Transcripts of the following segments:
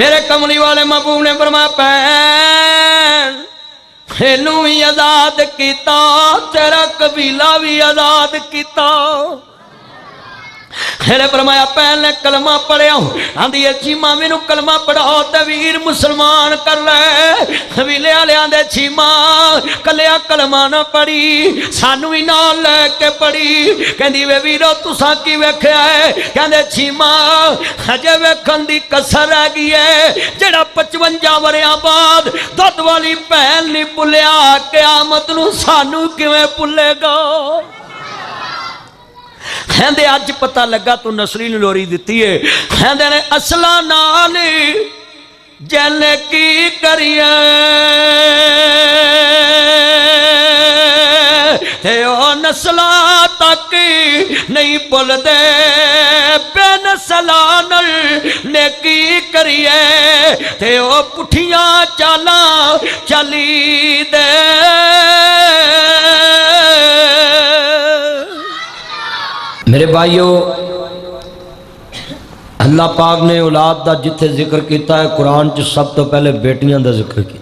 मेरे कमली वाले महबूब ने फरमाया भैन इनू भी आजाद किया, तेरा कबीला भी आजाद किया। मेरे फरमाया भैन ने कलमा पढ़िया, आंदी चीमा मैनू कलमा पढ़ाओ ते वीर मुसलमान कर ले। कबीले वाले आंदे चीमा कलिया कलमा ना पढ़ी, सानू भी नाल लैके पढ़ी। कहंदी वे वीरो तुसां की वेख्या है? कहंदे चीमा अजे वेखण दी कसर रह गई है, जेड़ा 55 वरियां बाद दुध वाली भैन नहीं भुलिया, क़यामत नूं सानू किवें भुलेगा। कहंदे अज पता लगा तू नसली लोरी दिती है। कहंदे ने असला नाल जन की करिए ते ओ नस्ला तक नहीं भुलदे, बेनस्ला नाल नेकी करिए ते ओ पुठियां चालां चली दे। मेरे भाइयों, अल्लाह पाक ने औलाद का जिथे जिक्र किया है कुरान च सब तो पहले बेटियां का जिक्र किया।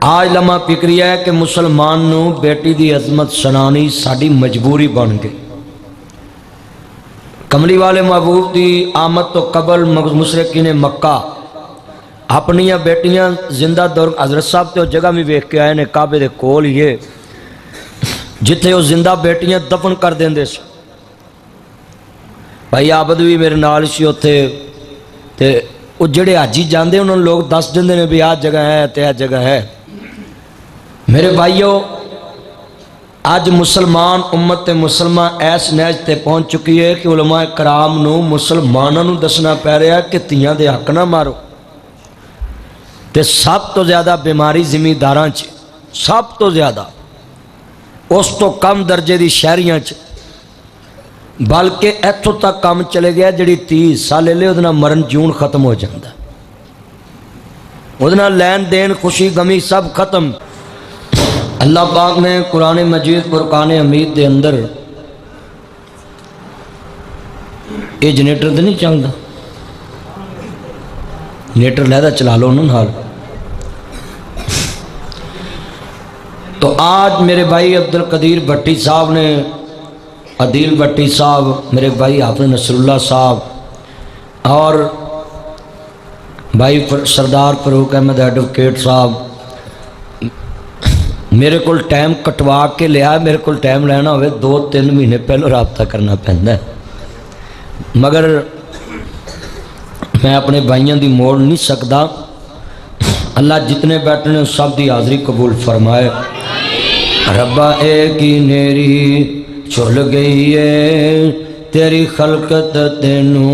आज लम्हा फिक्री है कि मुसलमान नू बेटी की अजमत सुनानी साड़ी मजबूरी बन गई। कमली वाले महबूब की आमद तो कबल मुशरिकीन मक्का अपनी बेटियां जिंदा दुर्ग हजरत साहब तो जगह भी वेख के आए ने, काबे दे कोल ही है जिथे वो जिंदा बेटियां दफन कर देंदे सी। भाई आबद भी मेरे नाल सी उत्थे, ते वो जेड़े हाजी जाते उन्होंने लोग दस देंदे ने भी आ जगह है ते आ जगह है। मेरे भाइयों, अज मुसलमान उम्मत मुसलमा ऐस नैज ते पहुँच चुकी है कि उलमा कराम नू मुसलमानों नू दसना पै रहा कि तियां दे हक ना मारो। ते सब तो ज़्यादा बीमारी जिमीदारां च, सब तो ज़्यादा, उस तो कम दर्जे की शहरियां च, बल्कि इतों तक काम चले गया जी 30 साल ले वो मरण जून खत्म हो जाता, वो लैन देन खुशी गमी सब खत्म। अल्लाह पाक ने कुरान मजीद फुरकान हमीद के अंदर ये जनरेटर तो नहीं चलता, जनरेटर लहदा चला लो उन्होंने हाल। तो आज मेरे भाई अब्दुल कदीर भट्टी साहब ने, अदील भट्टी साहब, मेरे भाई हाफिज नसरुल्लाह साहब और भाई सरदार फरूक अहमद एडवोकेट साहब मेरे को टाइम कटवा के लिया। मेरे को टाइम लेना हो 2-3 महीने पहले रबता करना पैंदा है, मगर मैं अपने भाइयों की मोड़ नहीं सकता। अल्लाह जितने बैठे ने सब की हाज़री कबूल फरमाए। रब्बा एक ही नेरी चुल गई है, तेरी खलकत तेनू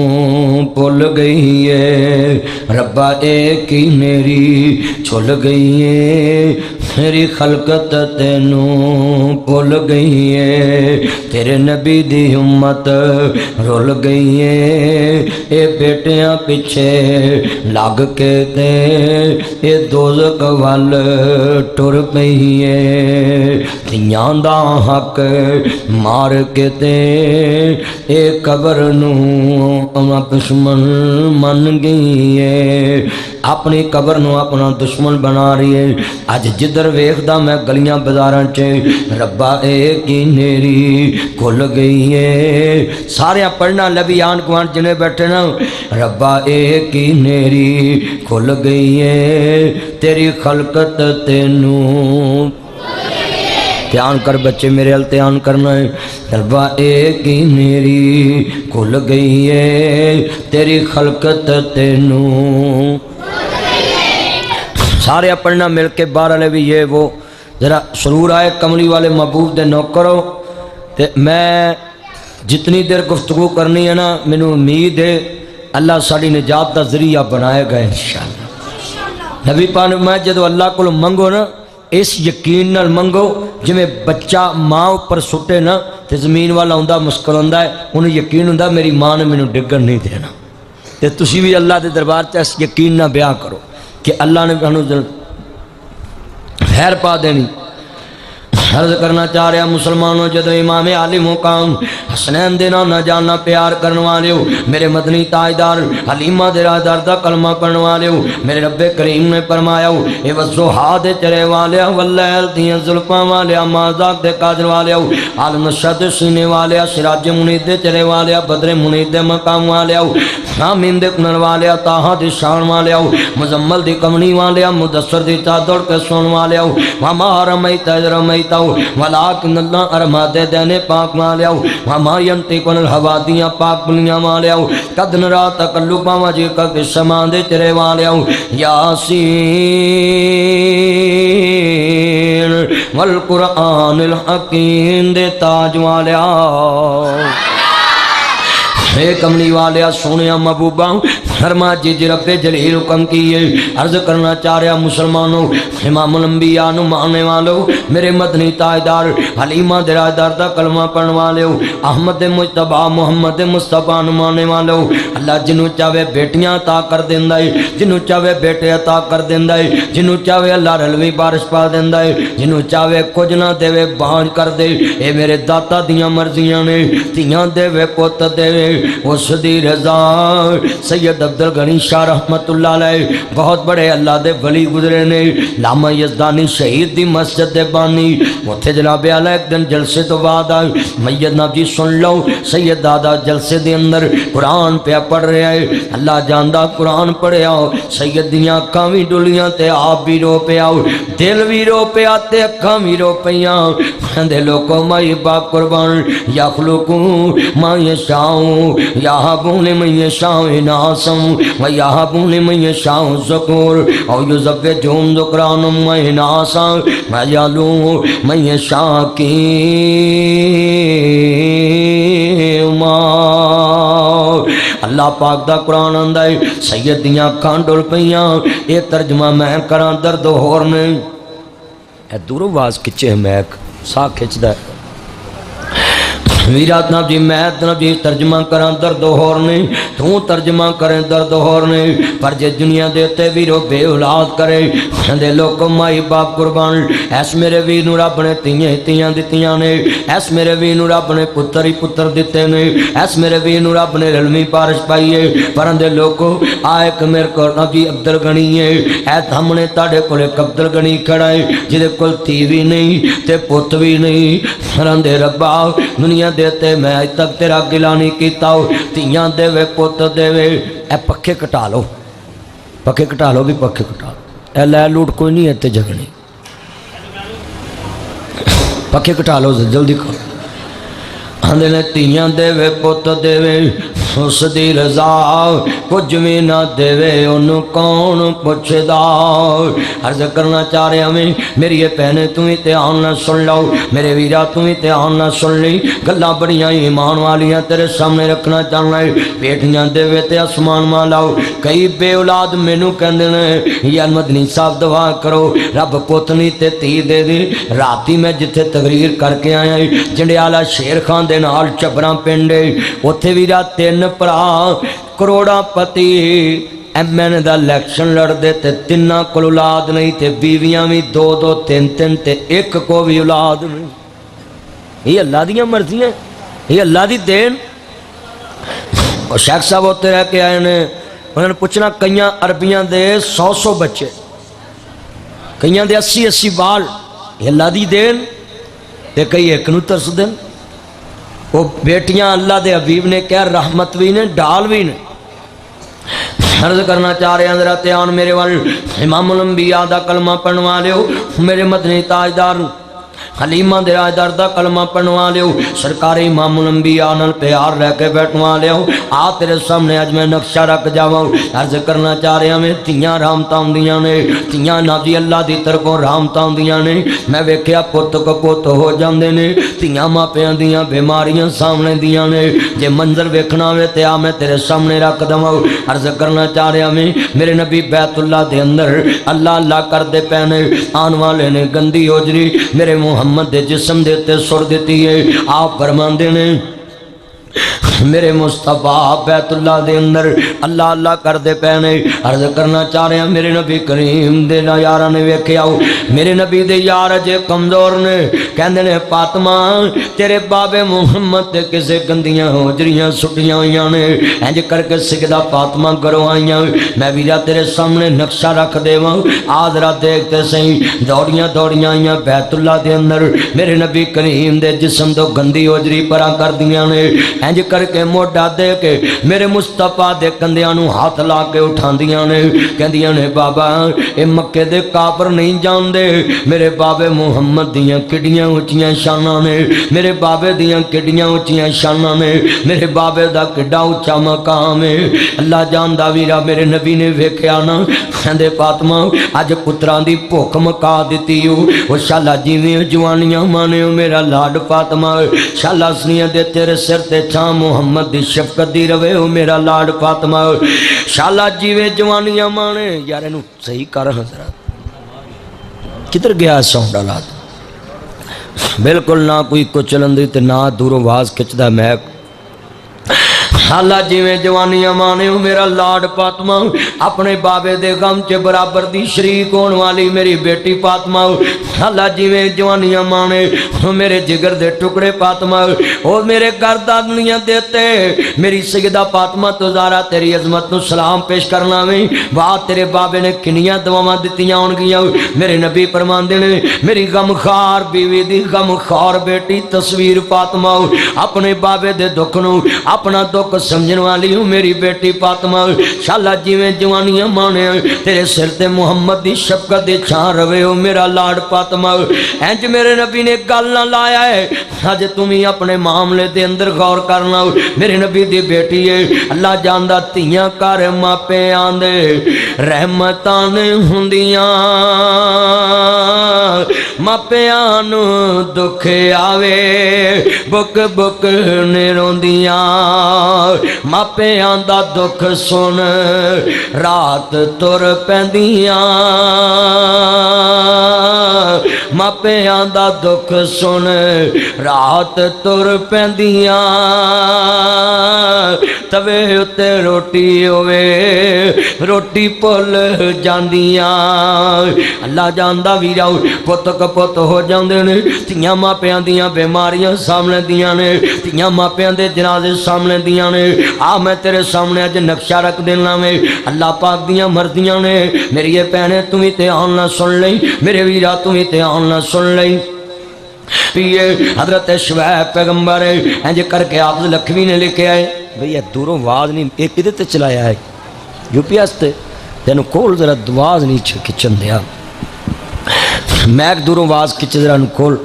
भुल गई है। रब्बा एक ही नेरी चुल गई है, तेरी खलकत तेनू भुल गई है। तेरे नबी दी उम्मत रुल गई है, ये बेटियां पिछे लग के ते ये दोज़ख वल टुर पई है। तियां दा हक मार के ते ये कबर नू दुश्मन मन गई है, अपनी कबर नू अपना दुश्मन बना रही है। अज जिधर वेखदा मैं गलियां बाजारां च रब्बा एक ही नेरी खुल गई है। सारे पढ़ना लभी आन गुआंढ जिन्हें बैठे ना, रब्बा एक ही नेरी खुल गई है, तेरी खलकत तेनू। ध्यान कर बच्चे, मेरे हल ध्यान करना है। रब्बा एक ही नेरी खुल गई है, तेरी खलकत तेनू। सारे पढ़ना मिल के बाहर वाले भी ये वो जरा सुरूर आए कमली वाले महबूब दे नौकरो। तो मैं जितनी देर गुफ्तगू करनी है ना, मैनू उम्मीद है अल्लाह साड़ी निजात का जरिया बनाएगा इंशाअल्लाह। नबी पाक मैं जो अल्लाह को मंगो ना, इस यकीन नाल मंगो जिमें बच्चा माँ उपर सुटे ना तो जमीन वाला आंदा मुस्कुरांदा है, उन्हें यकीन होंदा मेरी माँ ने मैनू डिगन नहीं देना। तो तुसी भी अल्लाह के दरबार से इस यकीन ना ब्याह करो कि अल्लाह ने सानू खैर पा देनी। अर्ज करना चाह रहा मुसलमानों, जो इमाम आली मुकाम हसनैन दे नाल ना जाना प्यार करने वाले हो मेरे मदनी ताजदार हलीमा दे राजदार दा कलमा पढ़ने वाले हो मेरे रब्बे करीम ने फरमाया हो ए वज़ुहा दे चरे वाले वल्लैल दियां जुल्फां वाले माज़ाक दे काजल वाले आल नशद सीने वाले सिराज मुनीद दे चरे वाले बदरे मुनीद दे मकाम वाले हामिम दे कुनर वाले ताहा दी शान वाले मुजम्मल दी कमनी वाले मुदस्सर दी चादर के सोन वाले वमा रमैता रमैता वलाकिन अल्लाह अरमा दे देने पाक वाले वमा यंतिकुल हवा दियां पाक बुनियां वाले कद नरा तकल्लुबा वजहिका के समा दे तेरे वाले यासीन वल कुरआनिल हकीम दे ताज वाले हे कमली वाले सोने महबूबा फरमा जी रब्बे जलील हुक्म किए अर्ज करना चाह रहा मुसलमानों इमामुल अंबिया नु मानने वालों मेरे मदनी ताजदार हलीमा दे राजदार दा कलमा पढ़ने वाले अहमद मुजतबा मुहम्मद मुस्तफा नु मानने वालों अल्लाह जिन्हों चाहे बेटियां अता कर देंदा है जिन्हों चाहे बेटे अता कर देंदा है जिन्हों चाहे अल्लाह रलवी बारिश पा देंदा है जिन्हों चाहे कुछ ना देवे बांझ कर दे ये मेरे दाता दियां मर्जियां ने तियां देवे पुत देवे उस दी रजा सैयद अब्दुल गनी शाह रहमतुल्लाह अलैह बहुत बड़े अल्लाह दे वली गुजरे ने लामा यज़दानी शहीद दी मस्जिद दे बानी उत्थे जनाब आला एक दिन जलसे तो बाद आए मैयत नाब जी सुन लो सैयद दादा जलसे दे अंदर कुरान पे पढ़ रहा है अल्लाह जानदा कुरान पढ़िया सैयद दियां अखां भी डुलियां ते आप भी रो पिया दिल भी रो पिया ते अखां भी रो पिया कहंदे लोको माई बाप कुर्बान यखलुकु मा यशाऊ याहबुन मन यशाऊ इनासम व याहबुन मन यशाऊ ज़ुकूर औ युज़व्विजुहुम ज़ुकरानम व इनासा व यलू मन यशाऊ कीमा। अल्लाह पाक दा कुरान आंदा है सैयद दियां अखां डुल पईयां ये तर्जमा मैं करां दर्द होर ने ए दूरों आवाज़ खिचे मैक साह खिंचदा वीरात नाब जी मैं नाब जी तर्जमा करा दर्द होर नहीं तू तर्जमा करें दर्द होर नहीं पर जे दुनिया देते वीरो बे औलाद करे कहते लोग माई बाप कुर्बान ऐस मेरे वीर नूं रब ने तियां दित्तियां ने ऐस मेरे वीर नूं रब ने पुत्र ही पुत्र दिते ने ऐस मेरे वीर नूं रब ने रलवी बारिश पाई है पर दे लोगो आ एक मेरे को नाब जी अब्दुल गनी है ऐ सामने तुहाडे कोल एक अब्दुल गनी खड़ा है जिहदे कोल धी भी नहीं ते पुत भी नहीं पर दे रब्बा दुनिया देते मैं अज तक तेरा गिला नहीं किया तियां देवे पुत देवे ए पखे कटा लो पखे कटा लो भी पखे कटा लो ए लै लूट कोई नहीं इतने जगनी पखे कटा लो जल्दी करो आंदे ने तियां देवे पुत देवे उस दी रजा कुछ भी ना देवे उन्हों कौन पुछदा। अर्ज करना चाह रहा मैं मेरी ये भैने तू ही ध्यान ना सुन लो मेरे वीरा तू ही ध्यान ना सुन ली गल्लां बड़ियां ईमान वालियां तेरे सामने रखना चाहना है बेटियां देवे ते आसमान मा लाओ कई बे औलाद मैनू कहंदे ने यार मदनी साहब दुआ करो रब पुत नहीं ते धी दे दे। राती मैं जिथे तकरीर करके आया जंडियाला शेर खान दे नाल चबरा पिंड उत्थे वीरा तीन भरा करोड़ापति MN दा इलैक्शन लड़ते ते तिन्ना को औलाद नहीं ते बीवियां भी दो दो तीन तीन ते एक को भी औलाद नहीं। ये अल्लाह दी मर्जियां ये अल्लाह दी देन। और शेख साहब उत्ते रह के आए ने उन्होंने पूछना कई अरबियां दे 100 बच्चे कई दे 80 बाल ये अल्लाह दी देन ते कई एक नूं तरसदे वो बेटियां अल्लाह दे हबीब ने क्या रहमत भी ने डाल भी ने। अर्ज करना चाह रहे हैं जरा ध्यान मेरे वाल इमामुल अंबिया दा कलमा पढ़ने वाले हो मेरे मदनी ताजदार हलीमा दे राजदार दा कलमा पढ़ने वाले हो सरकार इमामुल अंबिया नाल प्यार रह बैठने वाले हो आ तेरे सामने अज मैं नक्शा रख जावा। अर्ज करना चाह रहा मैं तियां रामतां हुंदियां ने तियां नाजी अल्लाह दी तरफों रामतां हुंदियां ने मैं वेख्या पुत को पुत हो जांदे ने तियां मापियां दियां बीमारियां सामने दियां ने जे मंजर वेखना होवे ते आ मैं तेरे सामने रख दवां। अर्ज करना चाह रहा मैं मेरे नबी बैतुल्लाह दे अंदर अल्लाह अल्लाह करदे पे ने आने वाले ने गंदी होजरी मेरे मुहम्मद दे जिस्म दे उत्ते सुर दिती है आप फरमांदे ने मेरे मुस्तफा बैतुल्ला दे अंदर अल्लाह अल्लाह करते पे ने। अर्ज करना चाह रहा मेरे नबी करीम दे यारा ने वेख्या मेरे नबी दे यार अजे कमजोर ने। कहंदे ने फातिमा तेरे बाबे मुहम्मद ते किसे गंदियां होजरियां सुटियां हुई ने। इंज करके सिकदा फातिमा घरों आईयां। मैं वीरा तेरे सामने नक्शा रख देवां आदरा देखते सही। दौड़ियां दौड़ियां आईयां बैतुल्ला दे अंदर मेरे नबी करीम दे जिस्म तो गंदी होजरी परा कर दियां ने। इंज करके मोढा दे के मेरे मुस्तफा दे कंधियां नूं हाथ ला के उठांदियां ने। कहंदियां ने बाबा ये मक्के दे काफर नहीं जानदे मेरे बाबे मुहम्मद दियां किड्डियां उच्चियां शानां ने। मेरे बाबे दियां किड्डियां उच्चियां शानां ने। मेरे बाबे दा किड्डा उच्चा मकाम है। अल्लाह जानदा वीरा मेरे नबी ने वेख्या ना। कहंदे फातिमा अज पुत्रां दी भुख मका दित्ती ओ शाला जिवें जवानियां माने मेरा लाड फातिमा। शाला सनिया दे तेरे सिर ते छां मुहम्मद दी शफकत दी रवे ओ मेरा लाड फातिमा। शाला जिवें जवानियां माने। यार इनू सही कर जरा किधर गया सौंडा लाद। बिल्कुल ना कोई कुचलन दी ते ना दूरों आवाज खिंचदा महक। शाला जिवें जवानियां माने मेरा लाड फातिमा। अपने बाबे दे गम च बराबर दी शरीक होने वाली मेरी बेटी फातिमा। शाला जिवें जवानियां माने मेरे जिगर दे टुकड़े फातिमा। ओ मेरे गर्दानियां देते मेरी सैयदा फातिमा तो ज़ारा तेरी अजमत नूं सलाम पेश करना वे। वाह तेरे बाबे ने किनियां दुआवां दित्तियां होणगियां। मेरे नबी फरमांदे ने मेरी गमखार बीवी दी गमखार बेटी तस्वीर फातिमा। अपने बाबे दे दुख नूं अपना दुख समझण वाली हूँ मेरी बेटी फातिमा। शाला जिवें जवानियां माने तेरे सिर ते मुहम्मद दी शफकत दी छां रवे हो मेरा लाड फातिमा। इंज मेरे नबी ने गल ना लाया है। अज तुम ही अपने मामले दे अंदर गौर करना। मेरे नबी दी बेटी है। अल्लाह जानदा धीआं घर मापिआं दे रहमतां ने हुंदियां। मापिआं नूं दुख आवे बुक बुक ने रोंदियां। मापिआं दा दुख सुन रात तुर पैंदियां। मापिआं दा दुख सुन रात तुर पैंदियां। तवे उत्ते रोटी होवे रोटी भुल जांदियां। अल्लाह जानदा वीरा पुत कपुत हो जांदे ने। धीआं मापिआं दियां बीमारियां सामने दियां ने। धीआं मापिआं दे जनाजे सामने दियां ने। आ मैं तेरे सामने अज नक्शा रख देना वे। अल्लाह पाक दियां मर्जियां ने। मेरी ये भैने तू भी ध्यान ना सुन लई। मेरे वीरा तू भी ध्यान ना सुन लई। पिए हजरत शुएब पैगंबर इंज करके आप लखवी ने लिखे आए भैया दूरों आवाज नहीं एक किधर ते चलाया है यूपीएस ते तेन खोल जरा आवाज नहीं खिंचन दिया। मैं दूरों आवाज खिंच जरा खोल।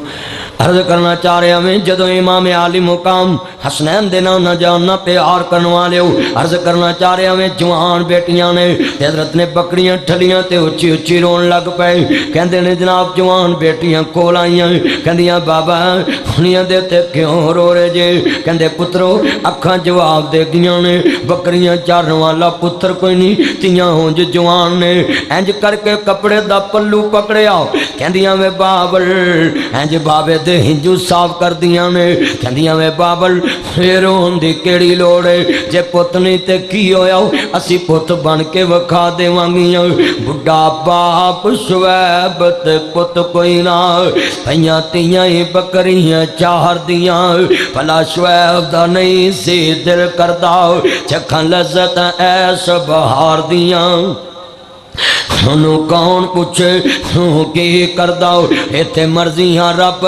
अर्ज करना चाह रहा मैं जदों इमाम आली मुकाम हसनैन दे नाम ना जानना प्यार करने वाले हो। अर्ज करना चाह रहा मैं जवान बेटियां ने हजरत ने बकरियां ठलियां ते उच्ची उच्ची रोन लग पे। कहंदे ने जनाब जवान बेटियां कोल आईयां। कहंदियां बाबा हुनियां दे ते क्यों रो रहे जे। कहंदे पुत्रो अखां जवाब दे गियां ने बकरियां चारन वाला पुत्र कोई नहीं तियां होंज जवान ने। इंज करके कपड़े दा पल्लू पकड़िया। कहंदियां वे बाबल इंज बाबे दे हिंजू साफ कर दियां ने। कहंदियां वे बाबल फिर होंदी केड़ी लोड़ है जे पुत नहीं ते की होया असी पुत बन के विखा देवांगियां। बुढ़ा बाप शुएब ते पुत कोई ना पईयां तियां ही बकरियां चार दियां। भला शुएब दा नहीं सी दिल करदा चखन लज़्ज़त ऐस बहार दियां। कौन पूछे तू की करदा इत्थे मर्जियां रब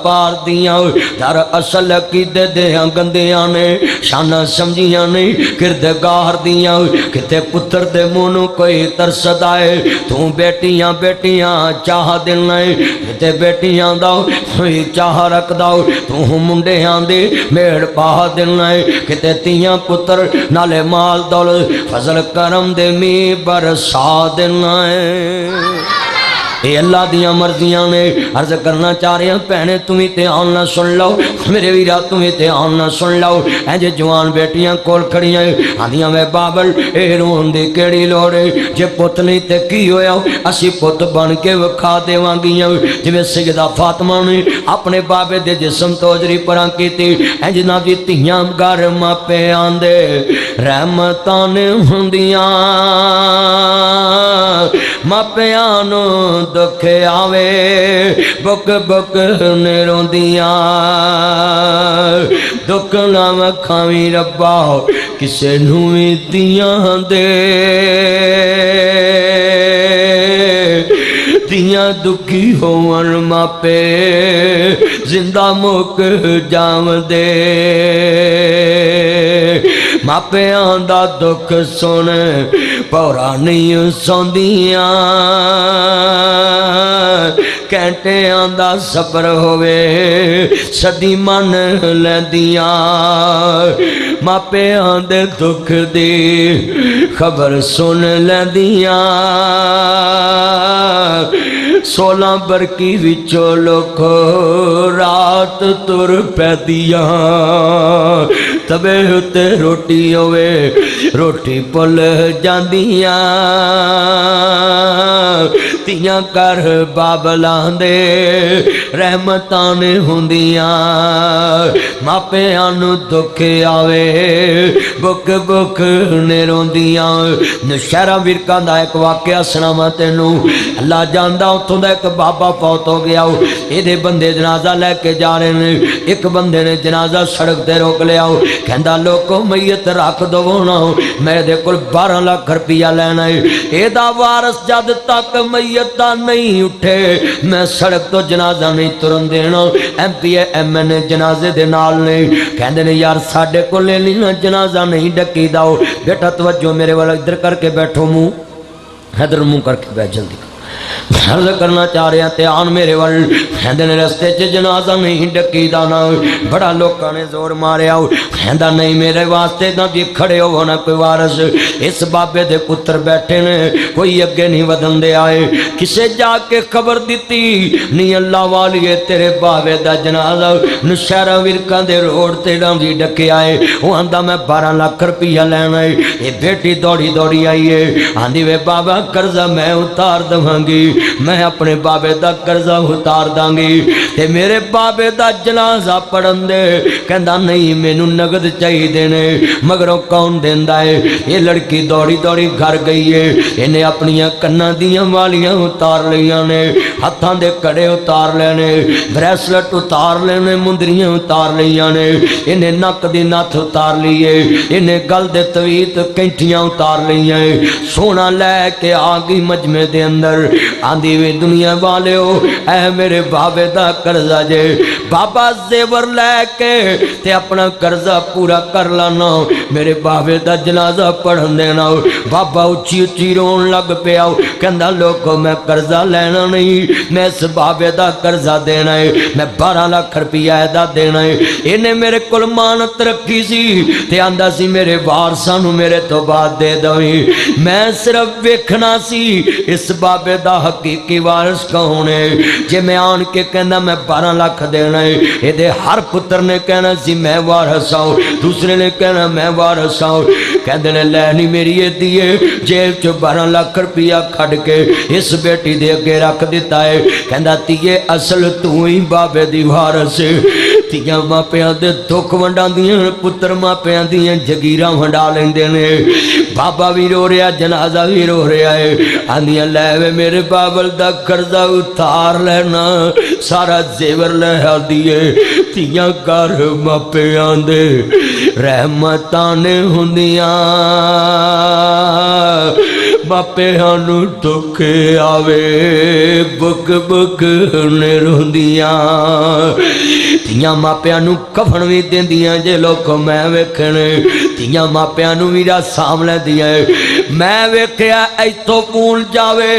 पार दियां। दर असल अकीदे दियां गंदियां ने शाना समझियां ने किरदगार दियां। किते पुत्र दे मुँह नूं कोई तरसदा है तू बेटियां बेटियां चाह देना है। किते बेटियां दा कोई चाह रखदा तू मुंडियां दे मेड़ पा देना है। किते तियां पुत्र नाले माल दौलत फजल करम दे मींह बरसा देना है। ये अल्लाह दियां मर्जियां ने। अर्ज करना चाह रहे हैं भैने तुम भी ध्यान ना सुन लो, मेरे वीरा तुम भी ध्यान ना सुन लो। इंज जवान बेटियां कोल खड़ियां आंदियां वे बाबल ए रोन दी केड़ी लोड़ है, जे पुत नहीं ते की होया, असी पुत बन के विखा देवांगियां। जिवें सैयदा फातिमा ने अपने बाबे दे जिस्म तो अजरी परां कीती, इंज ना दी धीयां घर मापे आंदे रहमतां ने हुंदियां। मापियां नू दुख आवे बुक बुक ने रोंदियां। दुख ना वखावी रब्बा किसे नू भी दियां दे, दियां दुखी होवन मापे जिंदा मुक जावदे। मापियां दा दुख सुन पौरा नहीं सौंदियां, घंटियां दा सबर होवे सदी मन लैंदियां। मापियां दे दुख दी खबर सुन लैंदियां। 16 बरकी विचों लोखो रात तुर पैदियां। तबे उत्ते रोटी होवे रोटी पुल जांदियां। तियां कर बाबलां दे रहमतां ने हुंदियां। मापियां नू दुख आवे बुक बुक ने रोंदियां। नौशहरा विरकां दा एक वाकया सुणावां तैनूं। अल्लाह जानदा उत्थों दा एक बाबा फौत हो गया। इहदे बंदे जनाजा लैके जा रहे ने। एक बंदे ने जनाजा सड़क ते रोक लिया। कहंदा लोको मैयत रख दो ना, मेरे कोल 12 लाख रुपया लेना है। एदा वारस जद तक मैयत दा नहीं उठे मैं सड़क तो जनाजा नहीं तुरन देना। MP MN जनाजे दे नाल ने। कहंदे ने यार साडे कोल ना जनाजा नहीं डकी दाओ। बेटा तवज्जो मेरे वाला इधर करके बैठो, मुंह इधर मुंह करके बैठ जल्दी। अर्ज करना चाह रहा ध्यान मेरे वाल। कहते ने रस्ते च जनाजा नहीं डकीदा ना। बड़ा लोगों ने जोर मारिया। कहता नहीं मेरे वास्ते ना जी खड़े हो ना कोई वारस। इस बाबे दे पुत्र बैठे ने कोई अगे नहीं वधन दे आए। किसे जाके खबर दी नहीं अल्लाह वाली तेरे बाबे का जनाजा नौशहरा विरकां दे रोड ते ना जी डके आए। वो आंदा मैं 12 लाख रुपया लेना है। ये बेटी दौड़ी दौड़ी आई है। आंदी वे बाबा कर्जा मैं उतार देवांगी, मैं अपने बाबे का कर्जा उतार दांगी ते मेरे बाबे का जनाजा पढ़न दे। कहंदा नहीं मैनू नगद चाहिए ने। मगरों कौन देंदा है? ये लड़की दौड़ी दौड़ी घर गई है। इन्हें अपनियां कन्नां दियां वालियां उतार लियां ने, हत्थां दे कड़े उतार लेने, ब्रेसलेट उतार लेने, मुंदरियां उतार लियां ने। इन्हें नक दी नथ उतार ली है। इन्हें गल दे तवीत कैंठियां उतार लियां। सोना लैके आ गई मजमे दे अंदर। आंदी वे दुनिया वाले हो ऐ मेरे बाबे दा कर्जा जे। बाबा जेवर लैके ते अपना कर्जा पूरा कर लाना, मेरे बाबे दा जनाजा पढ़न देना। बाबा उच्ची उच्ची रोन लग पिया। कहंदा लोको मैं कर्जा लेना नहीं, मैं इस बाबे दा कर्जा देना है। मैं 12 लाख रुपया एदा देना है। इन्हें मेरे कोल मानत रखी सी ते आंदा सी मेरे वारसां नूं मेरे तो बाद दे दवी। मैं सिर्फ वेखना सी इस बाबे दा हकीकी वारिस कौन है। जे मैं आन के कहना मैं 12 लाख देना है, ये हर पुत्र ने कहना सी मैं वारिस आऊँ, दूसरे ने कहना मैं वारिस आऊँ। कहते ने लैनी मेरी एदी है। जेब चो 12 लाख रुपया खड़ के इस बेटी दे अगे रख दिता है। कहता तीए असल तू ही बाबे दी वारिस। तियां मापियां दे दुख वंडांदियां, पुत्र मापियां दियां जगीरां वंडा लेंदे ने। बाबा भी रो रहा, जनाजा भी रो रहा है। आंदियां लै वे मेरे बाबल दा कर्जा उतार लेना, सारा जेवर ले आंदी है। तियां घर मापियां दे रहमतां ने हुंदियां। मापियां नूं दुख आवे बुक बुक ने रोंदियां। तियां मापियां नूं कफन भी देंदियां जे लोग मैं वेखने। तियां मापियां नूं भी साम लैंदियां। मैं वेख्या इत्थों पूल जावे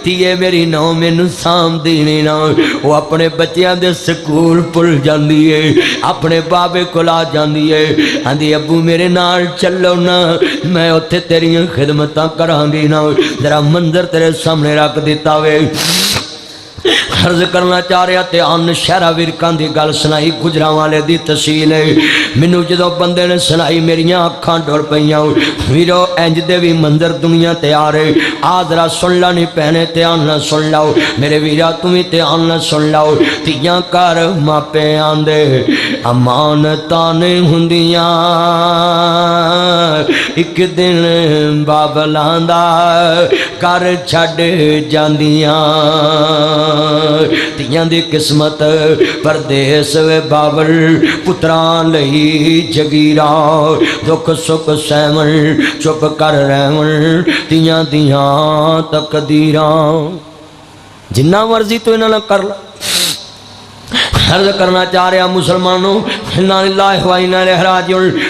तिए मेरी नौ मैनू साम देनी ना। वो अपने बच्चों के स्कूल भुल जाती है, अपने बाबे को आ जाती है। आंदी अबू मेरे नाल चलो ना, मैं उत्थे तेरियां खिदमतां करांगी ना। जरा मंदिर तेरे सामने रख दिता वे। अर्ज करना चाह रहा ध्यान शहरा विरकां दी गल सुनाई गुजरांवाले दी तहसील है। मैनू जो बंदे ने सुनाई मेरिया अखां डुल पईयां। वीरो इंज दे भी मंजर दुनिया ते आ रहे आ जरा सुन ला नहीं पैने ध्यान ना सुन लाओ मेरे वीरा तू भी ध्यान ना सुन लाओ। तियां घर मापे आंदे अमानतां नहीं हुंदियां एक दिन बाबलां दा घर छड्ड जांदियां। तियां दी किस्मत परदेस वे बाबल पुत्रां लई जगीरा दुख सुख सहवन चुप कर रहवन तियां दियां तकदीरां। जिन्ना मर्जी तो इन्हां नाल कर ला। अर्ज करना चाह रहा मुसलमानों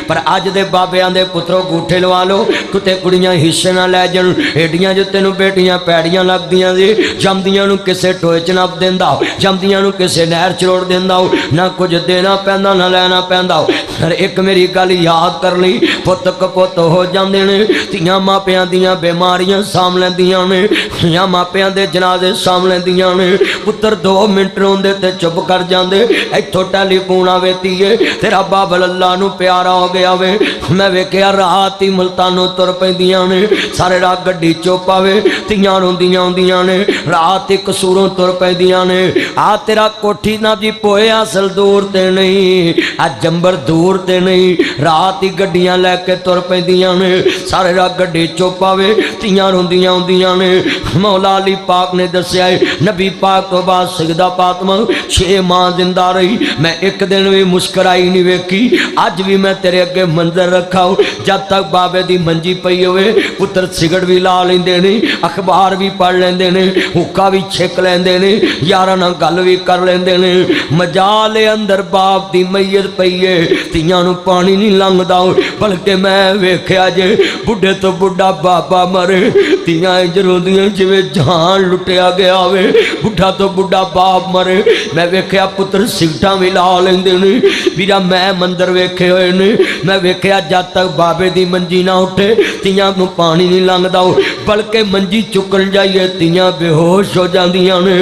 पर अज दे बाबियां दे पुत्रों गूठे लवा लो कुत्ते कुड़ियां हिस्से ना लै जान। एडियां जो तेनों बेटियां पैड़ियां लगदियां जी जमदियां नूं किसे टोए च नप देंदा जमदियां नूं किसे नहर च रोड़ देंदा ना कुछ देना पैंदा ना लैना पैंदा। पर एक मेरी गल याद कर ली पुत कपुत हो जांदे ने तियां मापियां दियां बीमारियां साम लैंदियां ने तियां मापियां दे जनाजे साम लैंदियां ने। पुत्तर 2 मिनट रोंदे ते चुप कर जांदे इत्थों टैलीफोन आवे तीए तेरा बाबल अल्लाह नूं प्यारा हो गया वे। मैं वेख्या रात ही मुल्तानों तुर पैंदियां ने सारे रात गड्डी चुप आवे तियां रोंदियां आउंदियां ने रात ही कसूरों तुर पैंदियां ने। आ तेरा कोठी ना जी पोए असल दूर ते नहीं आ जंबर दूर ते नहीं रात ही गड्डियां लैके तुर पैंदियां ने सारे रात गड्डी चुप आवे तियां रोंदियां आउंदियां ने। मौला अली पाक ने दस्या नबी पाक तो बाद सजदा फातिमा 6 माह जिंदा रही मैं एक दिन भी मुस्कराई नहीं वेखी। अज भी मैं तेरे अगे मंजर रखा जब तक बाबे दी मंजी पई होवे पुत्र सिगड़ भी ला लेंदे ने अखबार भी पढ़ लेंदे ने हुक्का भी छिक लेंदे ने यारां नाल गल भी कर लेंदे ने। मजाले अंदर बाप दी मैयत पई है तियां नूं पानी नहीं लंघदा बल्कि मैं वेख्या जे बुढ़े तो बुढ़ा बाबा मरे तियां इंज रोंदियां जिवें जान लुटिया गया होवे। बुढ़ा तो बुढ़ा बाप मरे मैं वेख्या पुत्र सिगटां भी ला लेंदे ने। वीरा मैं मंदिर वेखे होए ने मैं वेख्या जद तक बाबे दी मंजी ना उठे तियां नूं पानी नहीं लंघदा बल्कि मंजी चुकन जाइए तियां बेहोश हो जांदियां ने।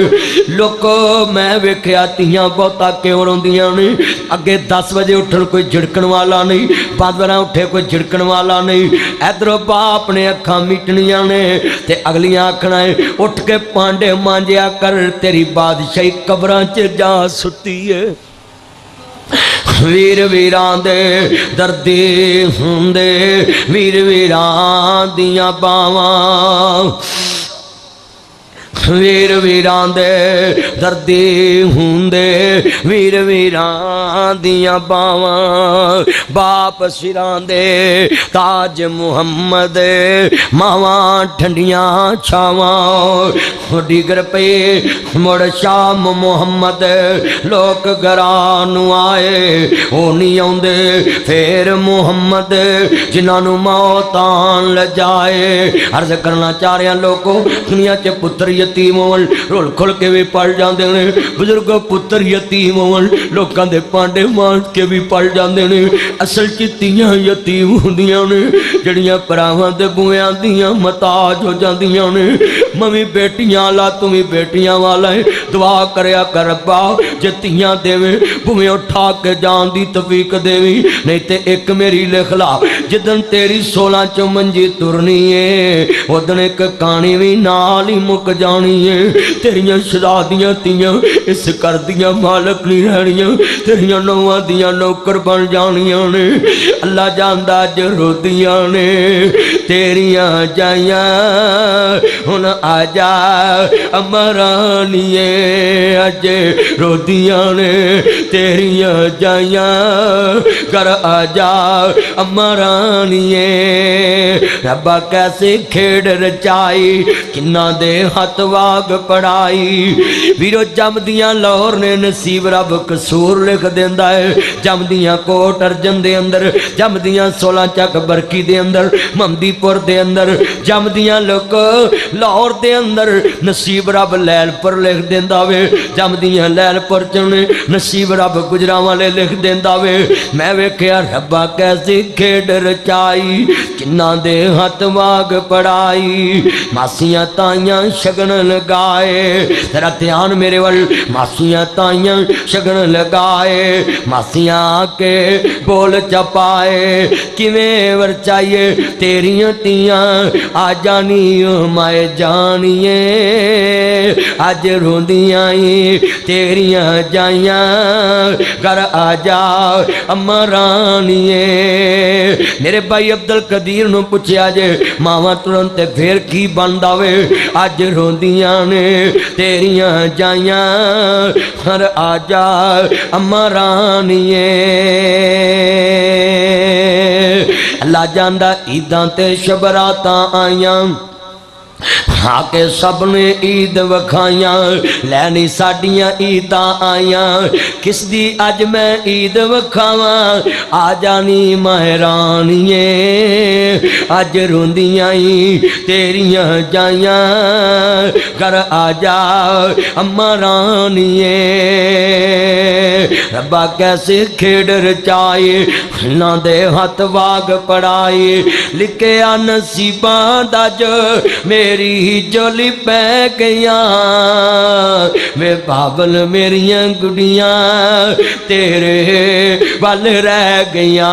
लोको मैं वेख्या तियां बहुता क्यों रोंदियां ने। अगे 10 बजे उठन कोई झिड़कण वाला नहीं 5 बजे उठे कोई झिड़कण वाला नहीं। इधरों बाप ने अखां मीटनियां ने ते अगलियां आखना है उठ के पांडे मांजिया कर तेरी बादशाही कबरां च जा सुती है। वीर वीरां दे दर्दी हुंदे वीर वीरां दियां बावां वीर वीरां दे दर्दी हुंदे वीर वीरां दियां बावां। बाप सिरां दे ताज मुहम्मद मावां ठंडियां छावां। डिगर पे मुड़ शाम मुहम्मद लोक घरां नूं आए ओ नहीं आउंदे फिर मुहम्मद जिन्हां नूं मौत आन लजाए। अर्ज करना चाह रहा लोगों दुनिया च पुत्र यतीम होवन रोल खुल के भी पढ़ जाते हैं। बुजुर्ग पुत्र यतीम होवन लोगों के पांडे मार के भी पढ़ जाते हैं। असल च तियां यतीम होंदियां ने जड़ियां भरावां दे बुआं दियां मताज हो जांदियां ने। मवी बेटियां ला तू भी बेटियां वाला है दुआ करया कर रब्बा जे तियां देवे बुएं उठा के जान दी तौफीक देवी नहीं ते एक मेरी लिख ला जिदन तेरी 16 च मंजी तुरनी है उदन एक कहानी भी नाल ही मुक जानी है। तेरियां शहजादियां तियां इस कर दियां मालक नहीं रहनियां तेरियां नौवां दियां नौकर बन जानियां ने। अल्लाह जानदा ज रोदियां ने तेरियां जाइयां हुण आजा अमरानिए अज रोदियां ने तेरियां जाइयां कर आजा अमरानिए। रब्बा कैसे खेड़ रचाई किन्ना दे हथ वाग पढ़ाई। वीरो जमदियां लाहौर ने नसीब रब कसूर लिख देंदा है। जमदियां कोट अर्जन दे अंदर जमदियां 16 चक बरकी दे अंदर ममदी फकीरपुर दे अंदर जमदियां लोग लाहौर दे अंदर नसीब रब लैलपुर लिख देंदा वे, जमदियां लैलपुर चने नसीब रब गुजरा वाले लिख देंदा वे। मैं वेख्या रब्बा कैसी खेड रचाई, जिन्ना दे हथ वाग पढ़ाई, मासियां ताइयां शगन लगाए। तेरा ध्यान मेरे वल, मासियां ताइयां शगन लगाए, मासियां आके बोल चपाए, किवें वरचाइए तेरियां तियां आ जानी माए जानिए, अज रोंदियां तेरियां जाइयां घर आ जा अम्मा रानिए। मेरे भाई अब्दुल कदीर नूं पुछया जे मावां तुरंत फिर की बनदा वे, अज रोंदियां ने तेरियां जाइयां घर आ जा अम्मा रानिए। अल्लाह जांदा ईदां ते शबरातां आईयां, आके सब ने ईद वखाइया, लैनी साडियां ईदां आईयां, किस दी अज मैं ईद वखावा, आ जानी महरानिए, अज रोंदियां तेरियां जाइयां घर आ जा अम्मा रानिए। रब्बा कैसे खेड रचाए, ना दे हथ वाग पढ़ाई, लिखे नसीबां दा जो मेरी जोली पै गईया, वे बाबल मेरिया गुड़िया तेरे वल रह गईया।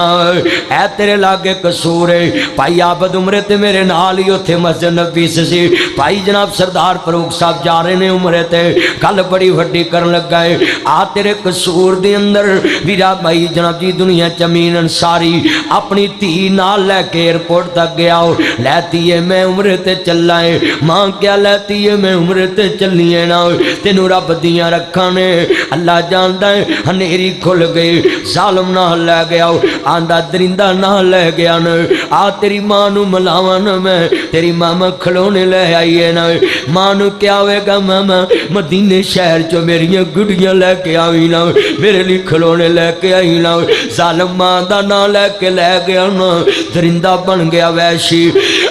ऐ तेरे लागे कसूर है, भाई आबद उमरे ते मेरे नाल ही उत्थे मस्जिद नबी सी, भाई जनाब सरदार फरूक साहब जा रहे ने उमरे ते, गल बड़ी वड्डी करन लगा है। आ तेरे कसूर दे अंदर वीरा भाई जनाब जी दुनिया जमीन अंसारी अपनी धी नाल लैके एयरपोर्ट तक गया, लैती है मैं उमरे ते चला है, मां क्या लैती है मैं उम्र ते चली है ना, तेनू रब दियां रखा ने अल्लाह जानदा है। हनेरी खुल गई, जालम ना लै गया, आंदा दरिंदा ना लै गया न, आ तेरी मां नू मिलावा न, मैं तेरी मामा खिलौने लै आई है ना। मां नू क्या होएगा, मामा मदीने शहर चो मेरिया गुड़ियां लैके आई ना, मेरे लिए खिलौने लैके आई ना। जालम मां दा ना लैके लै गया ना, दरिंदा बन गया वैशी।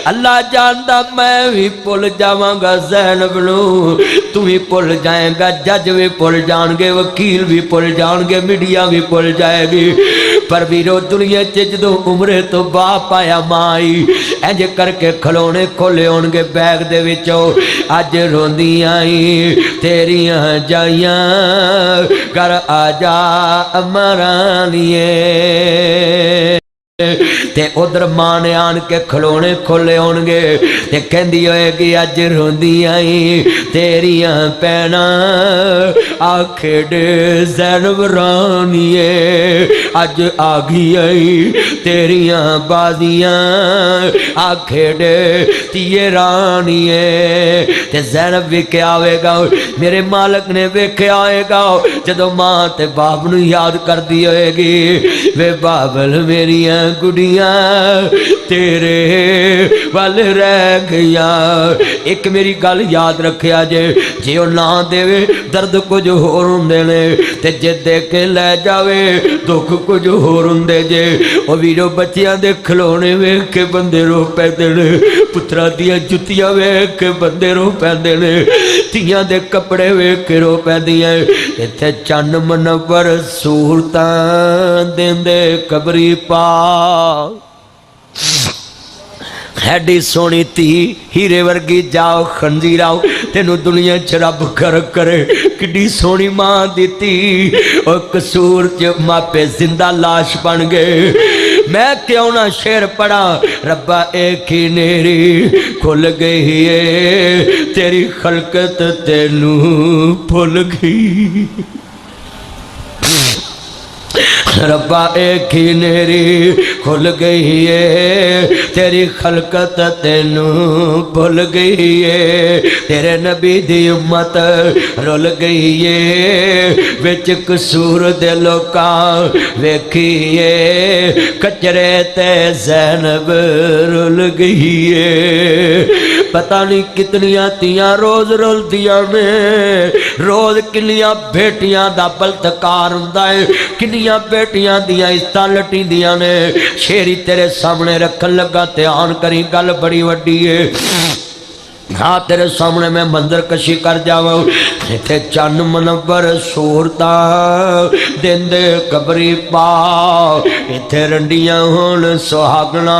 अल्लाह जानदा मैं भी भुल जावांगा ज़ैनब नू, तू भी भुल जाएगा, जज भी भुल जाएंगे, वकील भी भुल जाएंगे, मीडिया भी भुल जाएगी। पर वीरो दुनिया च जो उम्रे तो बाप आया माई, इंज करके खिलौने खोले होणगे बैग दे विचों, अज रोंदियां तेरियां जाइयां घर आ जा अम्मा रानिए। ते उधर मां ने आन के खिलौने खोले होणगे ते कहंदी होएगी अज रोंदियां तेरियां भैणां आखेड ज़ैनब रानिए, अज आ गई तेरियां बाजियां आखेड तिये रानिए। ते ज़ैनब वेख्या आवेगा, मेरे मालक ने वेख्या आएगा जदों मां ते बाप नूं याद करदी होएगी, वे बाबल मेरियां गुड़ियां तेरे वल रह गईया। एक मेरी गल याद रखिया जे, जे ओ ना देवे दर्द कुछ होर हुंदे ने, ते जे दे के लै जावे दुख कुछ होर हुंदे जे। ओ वीरो बच्चियां दे खिलौने वेख के बंदे रो पैंदे ने, पुत्रा दियां जुत्तियां वेख के बंदे रो पैंदे ने, तियां दे कपड़े वेख के रो पैंदियां। इत्थे चन्न मनवर सूरतां देंदे कबरी पा, हैडी सोनी धी हीरे वर्गी जाओ खंजीराओ, तेनू दुनिया च रब कर करे किड्डी सोनी मां दी। और कसूर च मापे जिंदा लाश बन गए। मैं क्यों ना शेर पढ़ा, रब्बा एक ही नेरी खुल गई है, तेरी खलकत तेनू भुल गई। रब्बा एक ही नेरी खुल गई है, तेरी खलकत तेनू भुल गई है, तेरे नबी दी उम्मत रुल गई है, विच कसूर दे लोकां वेखिए कचरे ते ज़ैनब रुल गई है। पता नहीं कितनियां तियां रोज रुलदियां ने, रोज किन्नियां बेटियां दा बलत्कार हुंदा है, किन्नियां बेटियां दियां इज्जतां लटींदियां ने। शेरी तेरे सामने रखन लगा, ध्यान करी, गल बड़ी वड्डी है। हाँ तेरे सामने मैं मंदिर कशी कर जावा, इथे चन्न मनवर सूरता देंदे कबरी पा, इथे रंडियां होन सुहागना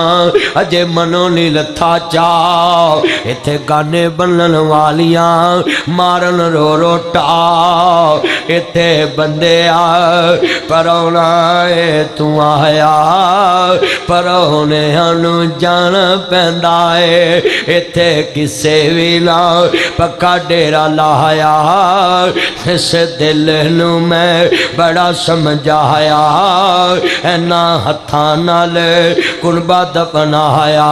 अजे मनो नी लथा चा, इथे गाने बनन वालियां मारन रो रो टा, इथे बंदे आ परौना ए तू आया, परौने हनु जान पैंदा है, इथे किसे भी ना पक्का डेरा लाया, इस दिल नू मैं बड़ा समझाया, इन्ना हत्थां नाल कुनबा दफनाया,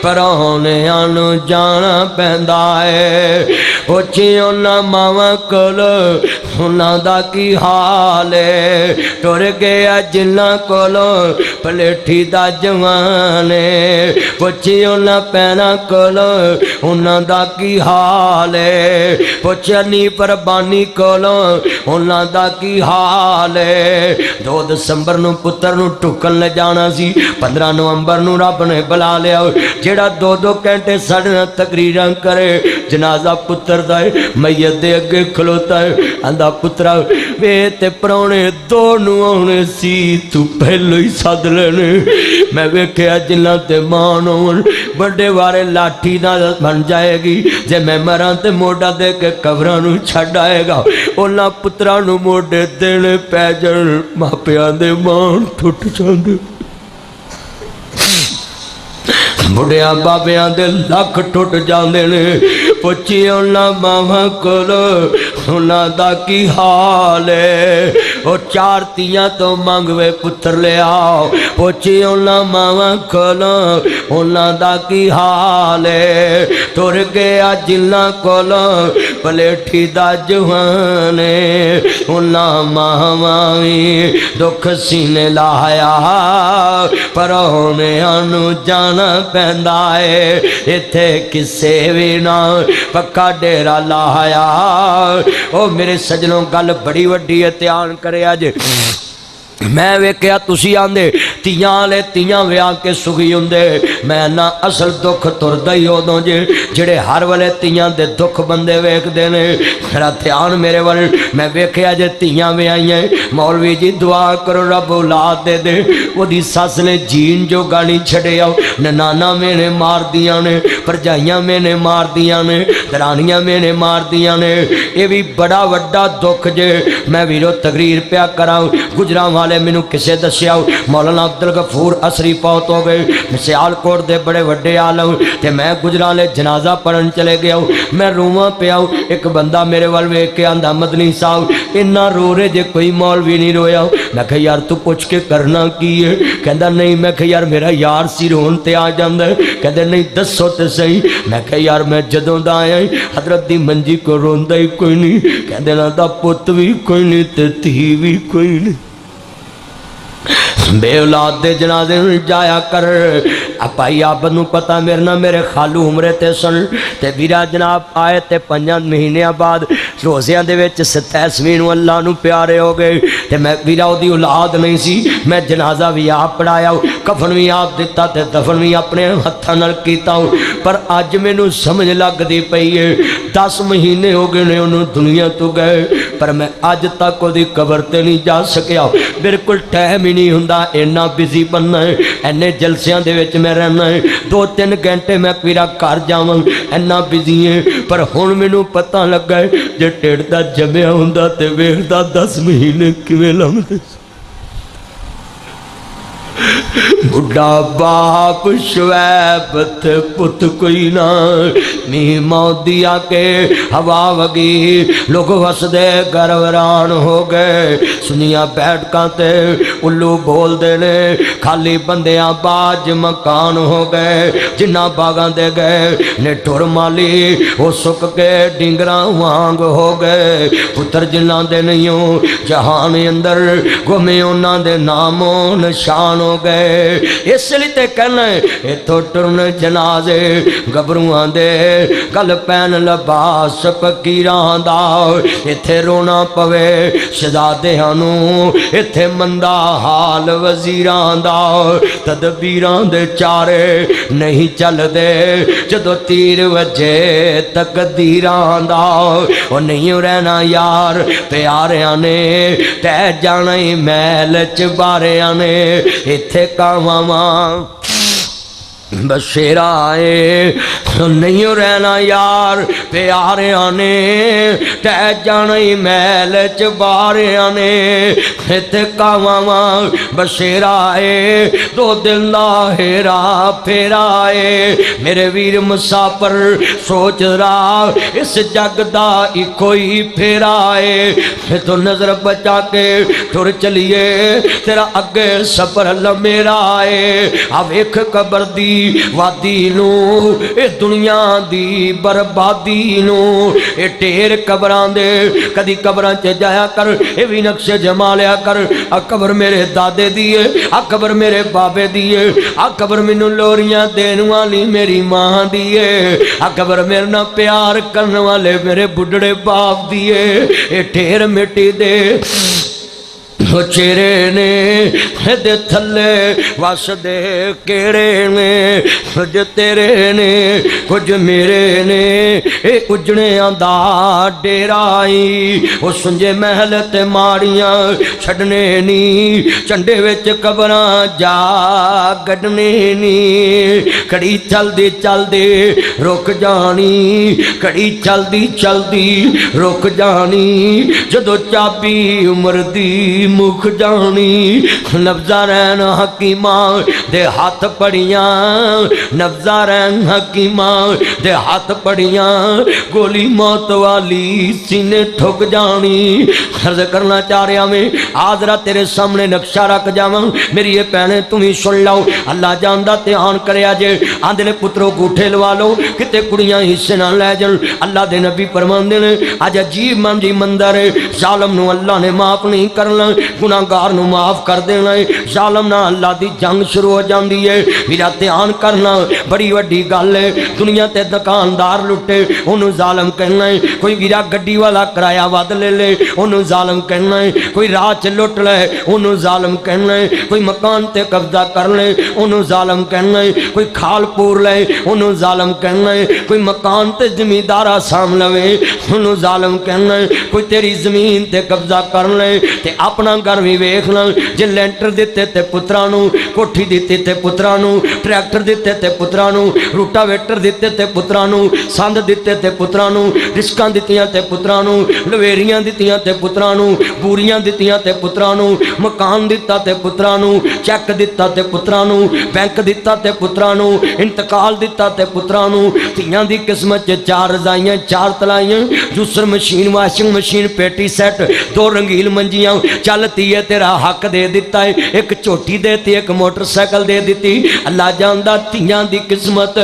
परौने नू जाना पैंदा है। पुछी उन्हां मावां कोल उन्हां दा की हाल है, टुर गया जिन्हां कोलों पलेठी दा जवान है, पुछी उन्हां भैणां कोलों उन्हां दा की हाल है, पुछनी परबानी कोलों उन्हां दा की हाल है। 2 दसंबर नू पुत्र नू टुकन ले जाना सी, 15 नवंबर नू रब ने बुला लिया, जेड़ा 2-2 घंटे साढ़े नाल तकरीरां करे, जनाजा पुत्र दा है, मैयत दे अगे खलोता है, आंदा पुत्रा वे ते परौने 2 नू आउणे सी, तू पहलो ही सद लेने। मैं वेख्या जिन्हां ते मान होण बड़े वारे लाठी नाल बन जाएगी, जे मैं मरां ते मोढ़ा दे के कबरां नू छड्ड आएगा, उन्हां पुत्रां नू मोढ़े देने पै जाण, मापियां दे मान टुट जांदे, बुढ़िया बाबियां दे लख टुट जांदे ने। पुछी उन्हां मावां कोलों उन्हां दा की हाल है, ओ 4 तियां तो मंगवे पुत्र ले आओ, पुछी उन्हां मावां कोलों उन्हां दा की हाल है, टुर गया जिन्हां कोलों पलेठी दा जवान है, उन्हां मावां भी दुख सीने लाया, परौणियां नू जाना पैंदा है, इथे किसे भी ना पक्का डेरा लाया। ओ मेरे सजनों गल बड़ी वड्डी है, ध्यान करे अज। मैं वेख्या तुसी आंदे तियां वाले तियां विआह के सुखी हुंदे, मैं ना असल दुख तुरदा ही उदों जे जेड़े हर वेले तियां दे दुख बंदे वेखदे ने। मेरा ध्यान मेरे वाल, मैं वेख्या जे तियां विआहियां, मौलवी जी दुआ करो रब औलाद दे दे, ओदी सस ने जीन जो गानी छड़िया, ननाना मेने मार दियां ने, भरजाइयां मेने मार दियां ने, दरानियां मेने मार दियां ने, ये भी बड़ा वड्डा दुख जे। मैं वीरो तकरीर पिया करा, गुजरां वाले मैनू किसे दस्या मौलाना अब्दुल गफूर असरी फौत हो गए, सियालकोट दे बड़े वड्डे आलम, ते मैं गुजरां वाले जनाजा पढ़न चले गया। मैं रोवां पिया, एक बंदा मेरे वाल वेख के आंदा मदनी साहब इन्ना रो रहे जे कोई मौलवी नहीं रोया। मैं कहा यार तू पुछ के करना की है? कहता नहीं। मैं कहा यार मेरा यार सी रोन ते आ जांदा है। कहते नहीं दसो तो सही। मैं कहा यार मैं जदों दा आया हजरत दी मंजी को रोंदा ही कोई नहीं। कहते ना दा पुत भी कोई नहीं ते धी भी कोई नहीं। बे औलाद दे जनाजे जाया कर। भाई आप नू पता मेरे ना मेरे खालू उमरे ते सन ते वीरा जनाब आए ते 5 महीनों बाद रोज़ियां दे विच 27वीं नू अल्लाह नू प्यारे हो गए ते मैं वीरा ओदी औलाद नहीं सी। मैं जनाजा भी आप पढ़ाया, कफन भी आप दिता ते दफन भी अपने हत्थां नाल कीता। पर अज मैनू समझ लगदी पई है 10 महीने हो गए ने उन्होंने दुनिया तो गए, पर मैं अज तक ओदी कबर ते नहीं जा सकिया। बिल्कुल टाइम ही नहीं हुंदा, इन्ना बिजी बनना है, इन्ने जलसियां दे विच मैं रहना है। 2-3 घंटे मैं मेरा घर जावां इन्ना बिजी है। पर हुण मैनू पता लगा है जे ढिड दा जम्मिया हुंदा ते वेखदा 10 महीने किवें लंघदे। बुढ़ा बाप शवैब थे पुत कोई ना, मीह मौदी आके हवा वगी, लोग वसदे घर वरान हो गए। सुनिया बैठकां ते उल्लू बोलदे ने, खाली बंदियां बाज मकान हो गए। जिन्ना बागां दे गए ने टुर माली वो सुक के डिंगरां वांग हो गए। पुत्र जिन्ना दे नहीं हो जहान अंदर गुमे उन्हां दे नामो निशान हो गए। इसलिए ते कहना इथों टुरन जनाजे गबरूआं दे कल पैन लिबास फकीरां दा इत्थे रोना पवे शहजादियां नूं इत्थे मंदा हाल वजीरां दा तदबीरां दे चारे नहीं चलदे जदों तीर वजे तकदीरां दा ओ नहीं रहना यार प्यारियां ने तै जाना ही महल च बारियां ने इत्थे कावां बसेरा है नहीं रहना यार प्यारियां ने तै जाना ही महल च बारियां ने इत्थे कावां बसेरा है दो दिल दा हेरा फेरा है मेरे वीर मुसाफर सोच रहा इस जग दा इको ही फेरा है तो नजर बचा के टुर चलिए तेरा अगे सफर लमेरा है आ वेख कबर दी वादी नू ए दुनिया दी बर्बादी नू ए ढेर कबरां दे कदी कबरां च जाया कर ए भी नक्शे जमा लिया कर आ कबर मेरे दादे दी है आ कबर मेरे बाबे दी है आ कबर मैनू लोरियां देने वाली मेरी मां दी है आ कबर मेरे नाल प्यार करने वाले मेरे बुढ़ड़े बाप दी है ए ढेर मिट्टी दे चेहरे ने दे थले वस दे केड़े ने कुछ तेरे ने कुछ मेरे ने ए उजड़ियां दा डेराई ओ सुंजे महल ते माड़ियां छड़ने नी झंडे विच कबरां जा गड्ढने नी घड़ी चलदी चलदी रुक जानी घड़ी चलदी चलदी रुक जानी जदों चाबी उम्र दी मुख जानी नब्जा रैन हकीमा दे हाथ पड़ियां नब्जा रैन हकीमा दे हाथ पड़ियां गोली मौत वाली सीने ठुक जानी अर्ज करना चाह रहा मैं आजरा तेरे सामने नक्शा रख जावां मेरी ये भैने तुम ही सुन लो अल्लाह जानदा ध्यान करया जे आंदे ने पुत्रो गूठे लवा लो किते कुड़ियां हिस्से ना लै जान अल्लाह दे नबी फरमांदे ने अज अजीब मंजी मंदर जालम नूं अल्लाह ने माफ नहीं करना गुनाहगार नूं माफ कर देना है जालम नाल अल्लाह दी जंग शुरू हो जाती है मेरा ध्यान करना बड़ी वड्डी गल है दुनिया ते दुकानदार लुटे उन्होंने जालम कहना है कोई वीरा गड्डी वाला किराया वध ले ले उन्होंने जालम कहना है कोई राह च लुट ले उन्होंने जालम कहना है कोई मकान ते कब्जा कर ले उन्होंने जालम कहना है कोई खाल पूर ले उन्होंने जालम कहना है कोई मकान ते जमींदारा साम लवे उन्होंने जालम कहना है कोई तेरी जमीन ते कब्जा कर ले ते अपना घर भी वेख ला जे लैंटर दिते ते पुत्रां नूं कोठी दिती ते पुत्रां नूं ट्रैक्टर दिते ते पुत्रां नूं रूटावेटर दिते ते पुत्रां नूं संद दिते ते पुत्रां नूं रिस्कां दित्तियां ते पुत्रां नूं लवेरियां दित्तियां ते पुत्रां नूं बूरियां दित्तियां ते पुत्रां नूं मकान दिता ते पुत्रां नूं चैक दिता ते पुत्रां नूं बैंक दिता ते पुत्रां नूं इंतकाल दिता ते पुत्रां नूं धीआं दी किस्मत च चार रजाइयां चार तलाइयां जूसर मशीन वाशिंग मशीन पेटी सैट दो रंगील मंजियां चलती है तेरा हक दे दिता है एक झोटी दे दी एक मोटरसाइकिल दे दी अल्लाह जानदा धीआं दी किस्मत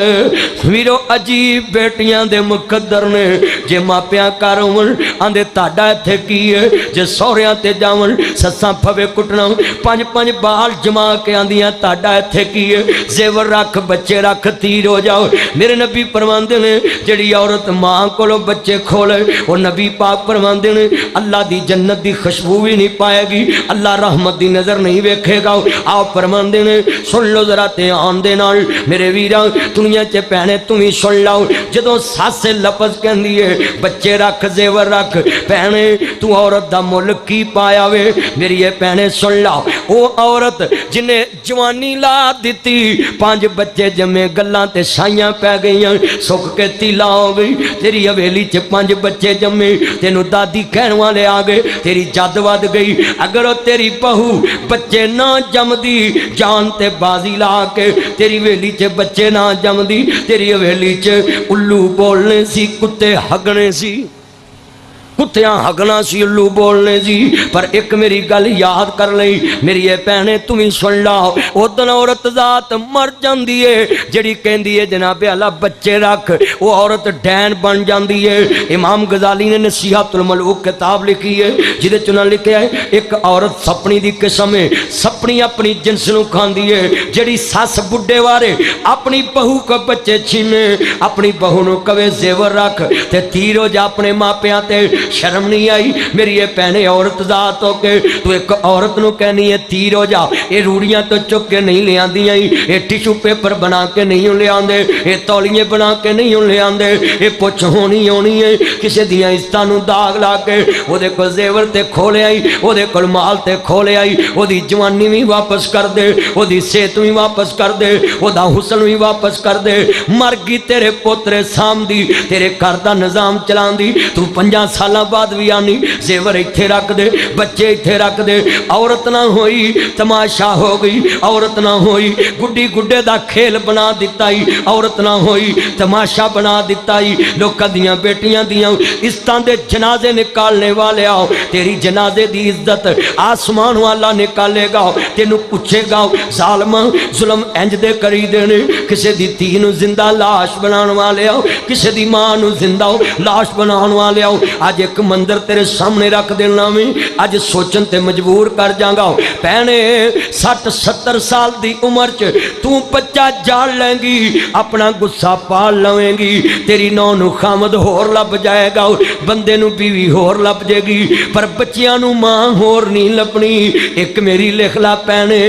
वीरो अजीब बेटियां दे मुकद्दर ने जे मापियां घर होवन आंदे ताड़ा इत्थे की है जे सौहरियां ते जावन सस्सां फवे कुटना पंज पंज बाल जमा के आंदियां ताड़ा इत्थे की है जेवर रख बच्चे रख तीर हो जाओ मेरे नबी फरमांदे ने जेड़ी औरत मां कोलों बच्चे खोले वो नबी पाक फरमांदे ने अल्लाह दी जन्नत दी खुशबू भी नहीं पाएगी अल्लाह रहमत दी नजर नहीं वेखेगा आप फरमांदे ने सुन लो जरा ध्यान दे नाल मेरे वीरा दुनिया च भैने तुम ही सुन लो जदों सस लफज कहंदी है बच्चे रख जेवर रख भैने तू औरत दा मुल की पाया वे मेरी ये भैने सुन लो वो औरत जिन्हें जवानी ला दिती पांच बच्चे जमे गल्लां ते साइयां पै गईयां सुख के तीला हो गई तेरी हवेली च पांच बच्चे जमे तेनू दादी कहण वाले आ गए तेरी जद वध गई अगर वो तेरी बहू बच्चे ना जमदी जान ते बाजी ला के तेरी हवेली च बच्चे ना जमदी तेरी हवेली च उल्लू बोलने सी कुत्ते हगने सी कुत्तियां हगना सी उल्लू बोलने जी पर एक मेरी गल याद कर लई मेरी ये भैने तुम ही सुन लो उदन औरत जात मर जाती है जिहड़ी कहंदी है जनाबे अल्लाह बच्चे रख वो औरत डैन बन जाती है इमाम गजाली ने नसीहतुल मलूक किताब लिखी है जिहदे च उन्होंने लिखा है एक औरत सपनी दी किस्म है सपनी अपनी अपनी जिनस नूं खांदी है। जिहड़ी सस बुढ़े वारे अपनी बहू को बच्चे छीने, अपनी बहू नूं कवे जेवर रख ते तीर हो जा अपने मापियां ते, शर्म नहीं आई मेरी ये भैने औरत जात हो के तू एक औरत नूं कहनी है तीर हो जा। ये रूड़ियां तो चुक के नहीं ले आंदियां, ये टिशू पेपर बना के नहीं ले आंदे, ये तौलिए बना के नहीं ले आंदे, ये पुछ होनी होनी है किसी दियां इज्जतां नूं दाग ला के ओदे कोल जेवर ते खो ले आई, ओदे कोल माल ते खो ले आई, ओदी जवानी भी वापस कर दे, ओदी सेहत भी वापस कर दे, ओदा हुसन भी वापस कर दे। मर गई तेरे पोतरे सामदी, तेरे घर का निजाम चलांदी, तू 5 साल बाद भी आनी जेवर इत्थे रख दे, बच्चे इत्थे रख दे। औरत ना होई तमाशा हो गई, औरत ना होई गुड्डी गुड्डे दा खेल बना दिता ही, औरत ना होई तमाशा बना दिता ही। लोकां दियां बेटियां दियां इज्जतां दे जनाजे निकालने वाले आओ, तेरी जनाजे दी इज्जत आसमान वाला निकालेगा, तेनू पूछेगा जालमा जुल्म इंज दे करी देने, किसी दी धी नूं जिंदा लाश बनाने वाले आओ, किसी दी मां नूं जिंदा लाश बनाने वाले आओ। अज एक मंदिर तेरे सामने रख देना मैं अज सोचन ते मजबूर कर जाऊंगा। भैने 60-70 साल दी उम्र च तू बच्चा जाल लेंगी, अपना गुस्सा पाल लवेंगी, तेरी नौ नूं खामद होर लभ जाएगा, बंदे नूं बीवी होर लभ जाएगी, पर बच्चियां नूं मां होर नहीं लभनी। एक मेरी लिख ला भैने,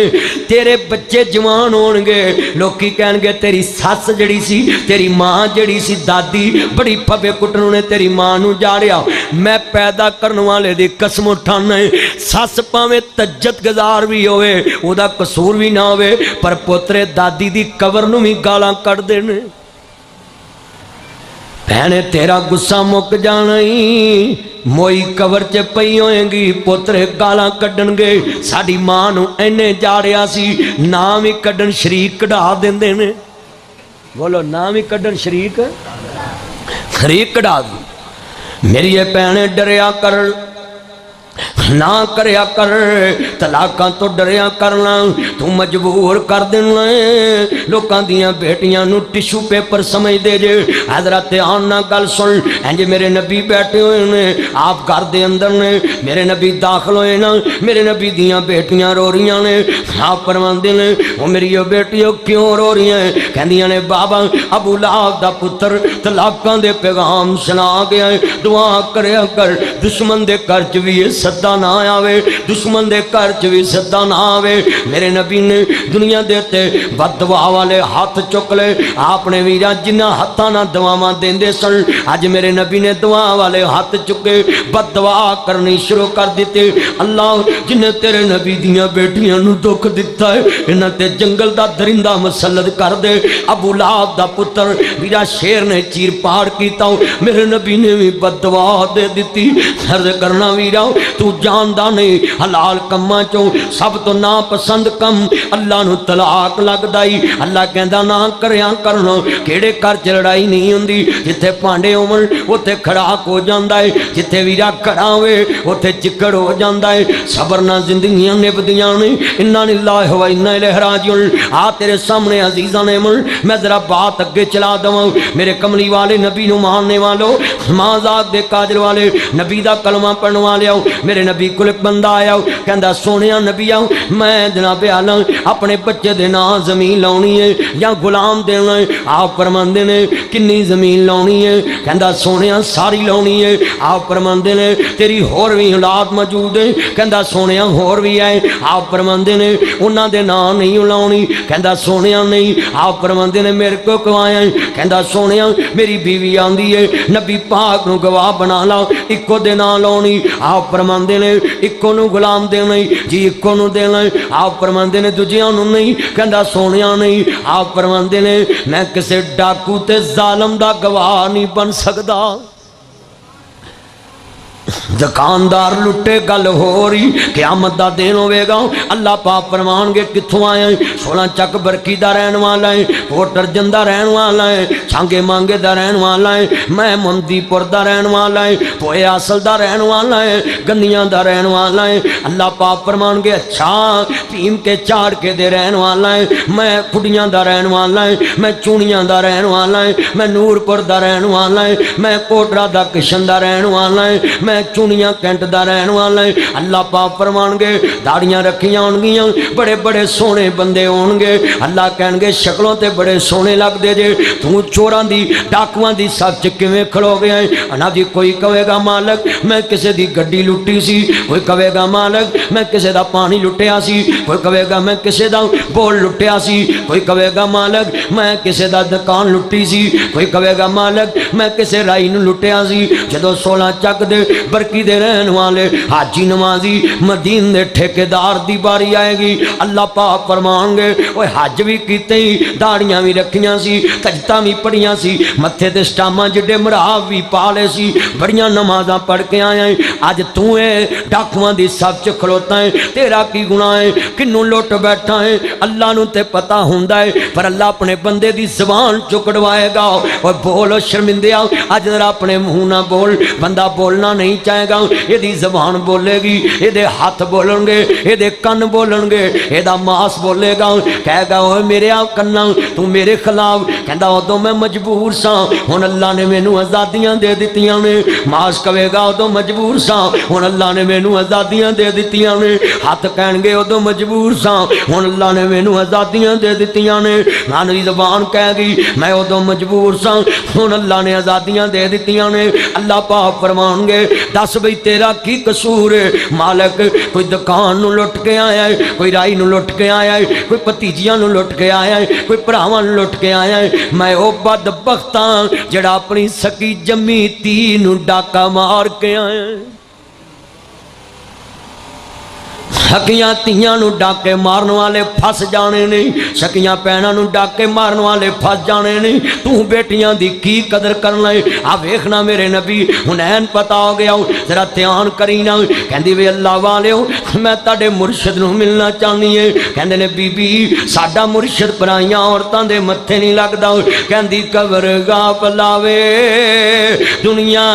तेरे बच्चे जवान होणगे, लोकी कहणगे तेरी सस जड़ी सी, तेरी मां जड़ी सी दादी बड़ी फबे कुटनों ने तेरी मां नूं जाड़िया। मैं पैदा करने वाले दी कसम उठाना है, सस भावें तज्जत गजार भी होवे, ओदा कसूर भी ना होवे, पर पोतरे दादी दी कबर नूं भी गालां कढ़ देने। भैने तेरा गुस्सा मुक जाना ही, मोई कबर च पई होएगी, पोतरे गालां कड्डणगे, साडी मां नूं इन्ने जाड़िया सी, नाम ही कड्डण शरीक कढ़ा देंदे ने। बोलो नाम ही कड्डण शरीक कढ़ा दो। मेरी ये भैने डरिया कर ना करया कर, तलाकां तो डरिया करना, तू मजबूर कर देना। लोकां दियां बेटियां नूं टिशू पेपर समझदे जे। हजरत आन ना गल सुन, इंज मेरे नबी बैठे हुए ने, आप घर दे अंदर ने, मेरे नबी दाखिल होए ना, मेरे नबी दियां बेटियां रो रही ने। आप फरमांदे ने वो मेरी बेटियों क्यों रो रही हैं? कहंदियां ने बाबा अबू लहब दा पुत्र तलाकां दे पैगाम सुना गया, दुआ करया कर दुश्मन दे घर च भी सदा ना आवे, दुश्मन दे घर च भी सदा ना आवे। मेरे नबी ने दुनिया दे ते बददुआ वाले हाथ चुक ले, आपने वीरा जिन्हां हत्थां नाल दुआवां देंदे सन, अज मेरे नबी ने दुआ वाले हाथ चुके बददुआ करनी शुरू कर दिते। अल्लाह जिन्हें तेरे नबी दियां बेटियां नूं दुख दिता है, इन्हां ते जंगल दा दरिंदा मुसल्लत कर दे। अबू लहब दा पुत्र वीरा शेर ने चीर पाड़ कीता, मेरे नबी ने भी बददुआ दे दिती। अर्ज करना वीरा तू जानदा नहीं, हलाल कम्मां चों सब तो ना पसंद कम अल्लाह नूं तलाक लगदा ही। अल्लाह कहंदा ना करया करना। किहड़े घर च लड़ाई नहीं हुंदी? जिथे भांडे होवन उत्थे खड़ाक हो जांदा है, जिथे वीरा घड़ा होवे उत्थे चिक्कड़ हो जांदा है। सबर नाल जिंदगियां निभदियां ने। इन्ना लिल्लाहि व इन्ना इलैहि राजिऊन। आ तेरे सामने अजीज़ां ने मैं जरा बात अगे चला दवां। मेरे कमली वाले नबी नूं मानने वालों, माज़ाक दे काजल वाले नबी दा कलमा पढ़ने वाले आओ। मेरे नबी को एक बंदा आया, कहंदा सोहणिया नबी आओ, मैं जनाबे आला अपने बच्चे दे नां जमीन लाउणी है या गुलाम देना है। आप फरमांदे ने किन्नी जमीन लाउणी है? कहंदा सोहणिया सारी लाउणी है। आप फरमांदे ने तेरी होर भी औलाद मौजूद है? कहंदा सोहणिया होर भी है। आप फरमांदे ने उन्हां दे नां नहीं लाउणी? कहंदा सोहणिया नहीं। आप फरमांदे ने मेरे को क्यों आया? कहंदा सोहणिया मेरी बीवी आंदी है, नबी पाक नूं गवाह बना ला, इक्को दे नां लाउणी। आप फरमांदे ने इक्को नूं गुलाम देना जी, इक्को नूं देना। आप फरमांदे ने दूजियां नूं नहीं। कहंदा सोहणिया नहीं। आप फरमांदे ने मैं किसी डाकू ते जालम दा गवाह नहीं बन सकदा। दुकानदार लुटे गल हो रही, क़यामत दा दिन होवेगा। अल्लाह पाक फरमानगे कित्थों आया? 16 चक बरकी दा रहन वाला है, कोट अर्जन दा रहन वाला है, छांगे मांगे दा रहन वाला है, मैं मुंदीपुर दा रहन वाला है, पोए आसल दा रहन वाला है, गन्नियां दा रहन वाला है। अल्लाह पाक फरमानगे अच्छा भीम के चाड़ के दे रहन वाला है, मैं कुड़ियां दा रहन वाला है, मैं चूड़ियां दा रहन वाला है, मैं नूरपुर दा रहन वाला है, मैं कोटरा दा किशन दा रहन वाला है, मैं मैं चुनिया कैंट दा रहन वाला है। अल्लाह पाक फरमानगे दाड़ियां रखियां होणगियां, बड़े बड़े सोहने बंदे होणगे। अल्लाह कहणगे शक्लों ते बड़े सोहने लगदे जे, तू चोरां दी डाकुआं दी सच किवें खड़ो गया है। अना जी कोई कहेगा मालक मैं किसी दी गड्डी लुट्टी सी, कोई कहेगा मालक मैं किसी दा पानी लुटिया सी, कोई कहेगा मैं किसी दा बोल लुटिया सी, कोई कहेगा मालक मैं किसी दा दुकान लुट्टी सी, कोई कहेगा मालक मैं किसी राई नूं लुटिया सी। जदों 16 चक दे बरकी दे रहन वाले हाजी नमाजी मदीन दे ठेकेदार दी बारी आएगी, अल्लाह पाक फरमाएंगे ओए हज भी कीते ही दाड़ियां भी रखियां सी, तजता भी पढ़ियां सी, मत्थे ते स्टामां जिड्डे मराव भी पा ले सी, बड़ियां नमाज़ां पढ़ के आया है। अज तू है डाकुआं दी सब च खलोता है, तेरा की गुनाह है, किन्नू लुट बैठा है। अल्लाह नूं ते पता हुंदा है, पर अल्लाह अपने बंदे दी ज़बान चो कढ़वाएगा। और बोलो शर्मिंदिया अज जरा अपने मुँह ना बोल, बंदा बोलना नहीं चाहेगा, यदी ज़बान बोलेगी, ये हाथ बोलणगे, ये कन बोलणगे, एदा मास बोलेगा, कहेगा ओए मेरे कन्ना तू मेरे खिलाफ, कहता उदों मैं मजबूर सा, हुण अल्लाह ने मैनू आज़ादियां दे दित्तियां ने। मास कहेगा उदों मजबूर सा, हुण अल्लाह ने मैनू आज़ादियां दे दित्तियां ने। हाथ कहणगे उदों मजबूर सा, हुण अल्लाह ने मैनू आज़ादियां दे दित्तियां ने। मानवी ज़बान कहेगी मैं उदों मजबूर सा, हुण अल्लाह ने आज़ादियां दे दित्तियां ने। अल्लाह पाक फरमाउणगे दस बई तेरा की कसूर है मालक, कोई दुकान नूं लुट के आया है, कोई राई नूं लुट के आया है, कोई भतीजियां नूं लुट के आया है, कोई भरावां नूं लुट के आया है। मैं ओ बदबख्त हां जिहड़ा अपनी सकी जम्मी धी नूं डाका मार के आया है। सकियां तियां नूं डाके मारन वाले फस जाने नहीं, सकियां भैणां नूं डाके मारन वाले फस जाने नहीं। तू बेटियां दी की कदर करना है। आ वेखना मेरे नबी हुनैन पता हो गया, जरा ध्यान करी ना। कहंदी वे अल्लाह वाले मैं तुहाडे मुर्शद नूं मिलना चाहनी है। कहंदे ने बीबी साडा मुर्शद पराइयां औरतां दे मत्थे नहीं लगदा। कहंदी कबर गा पलावे दुनिया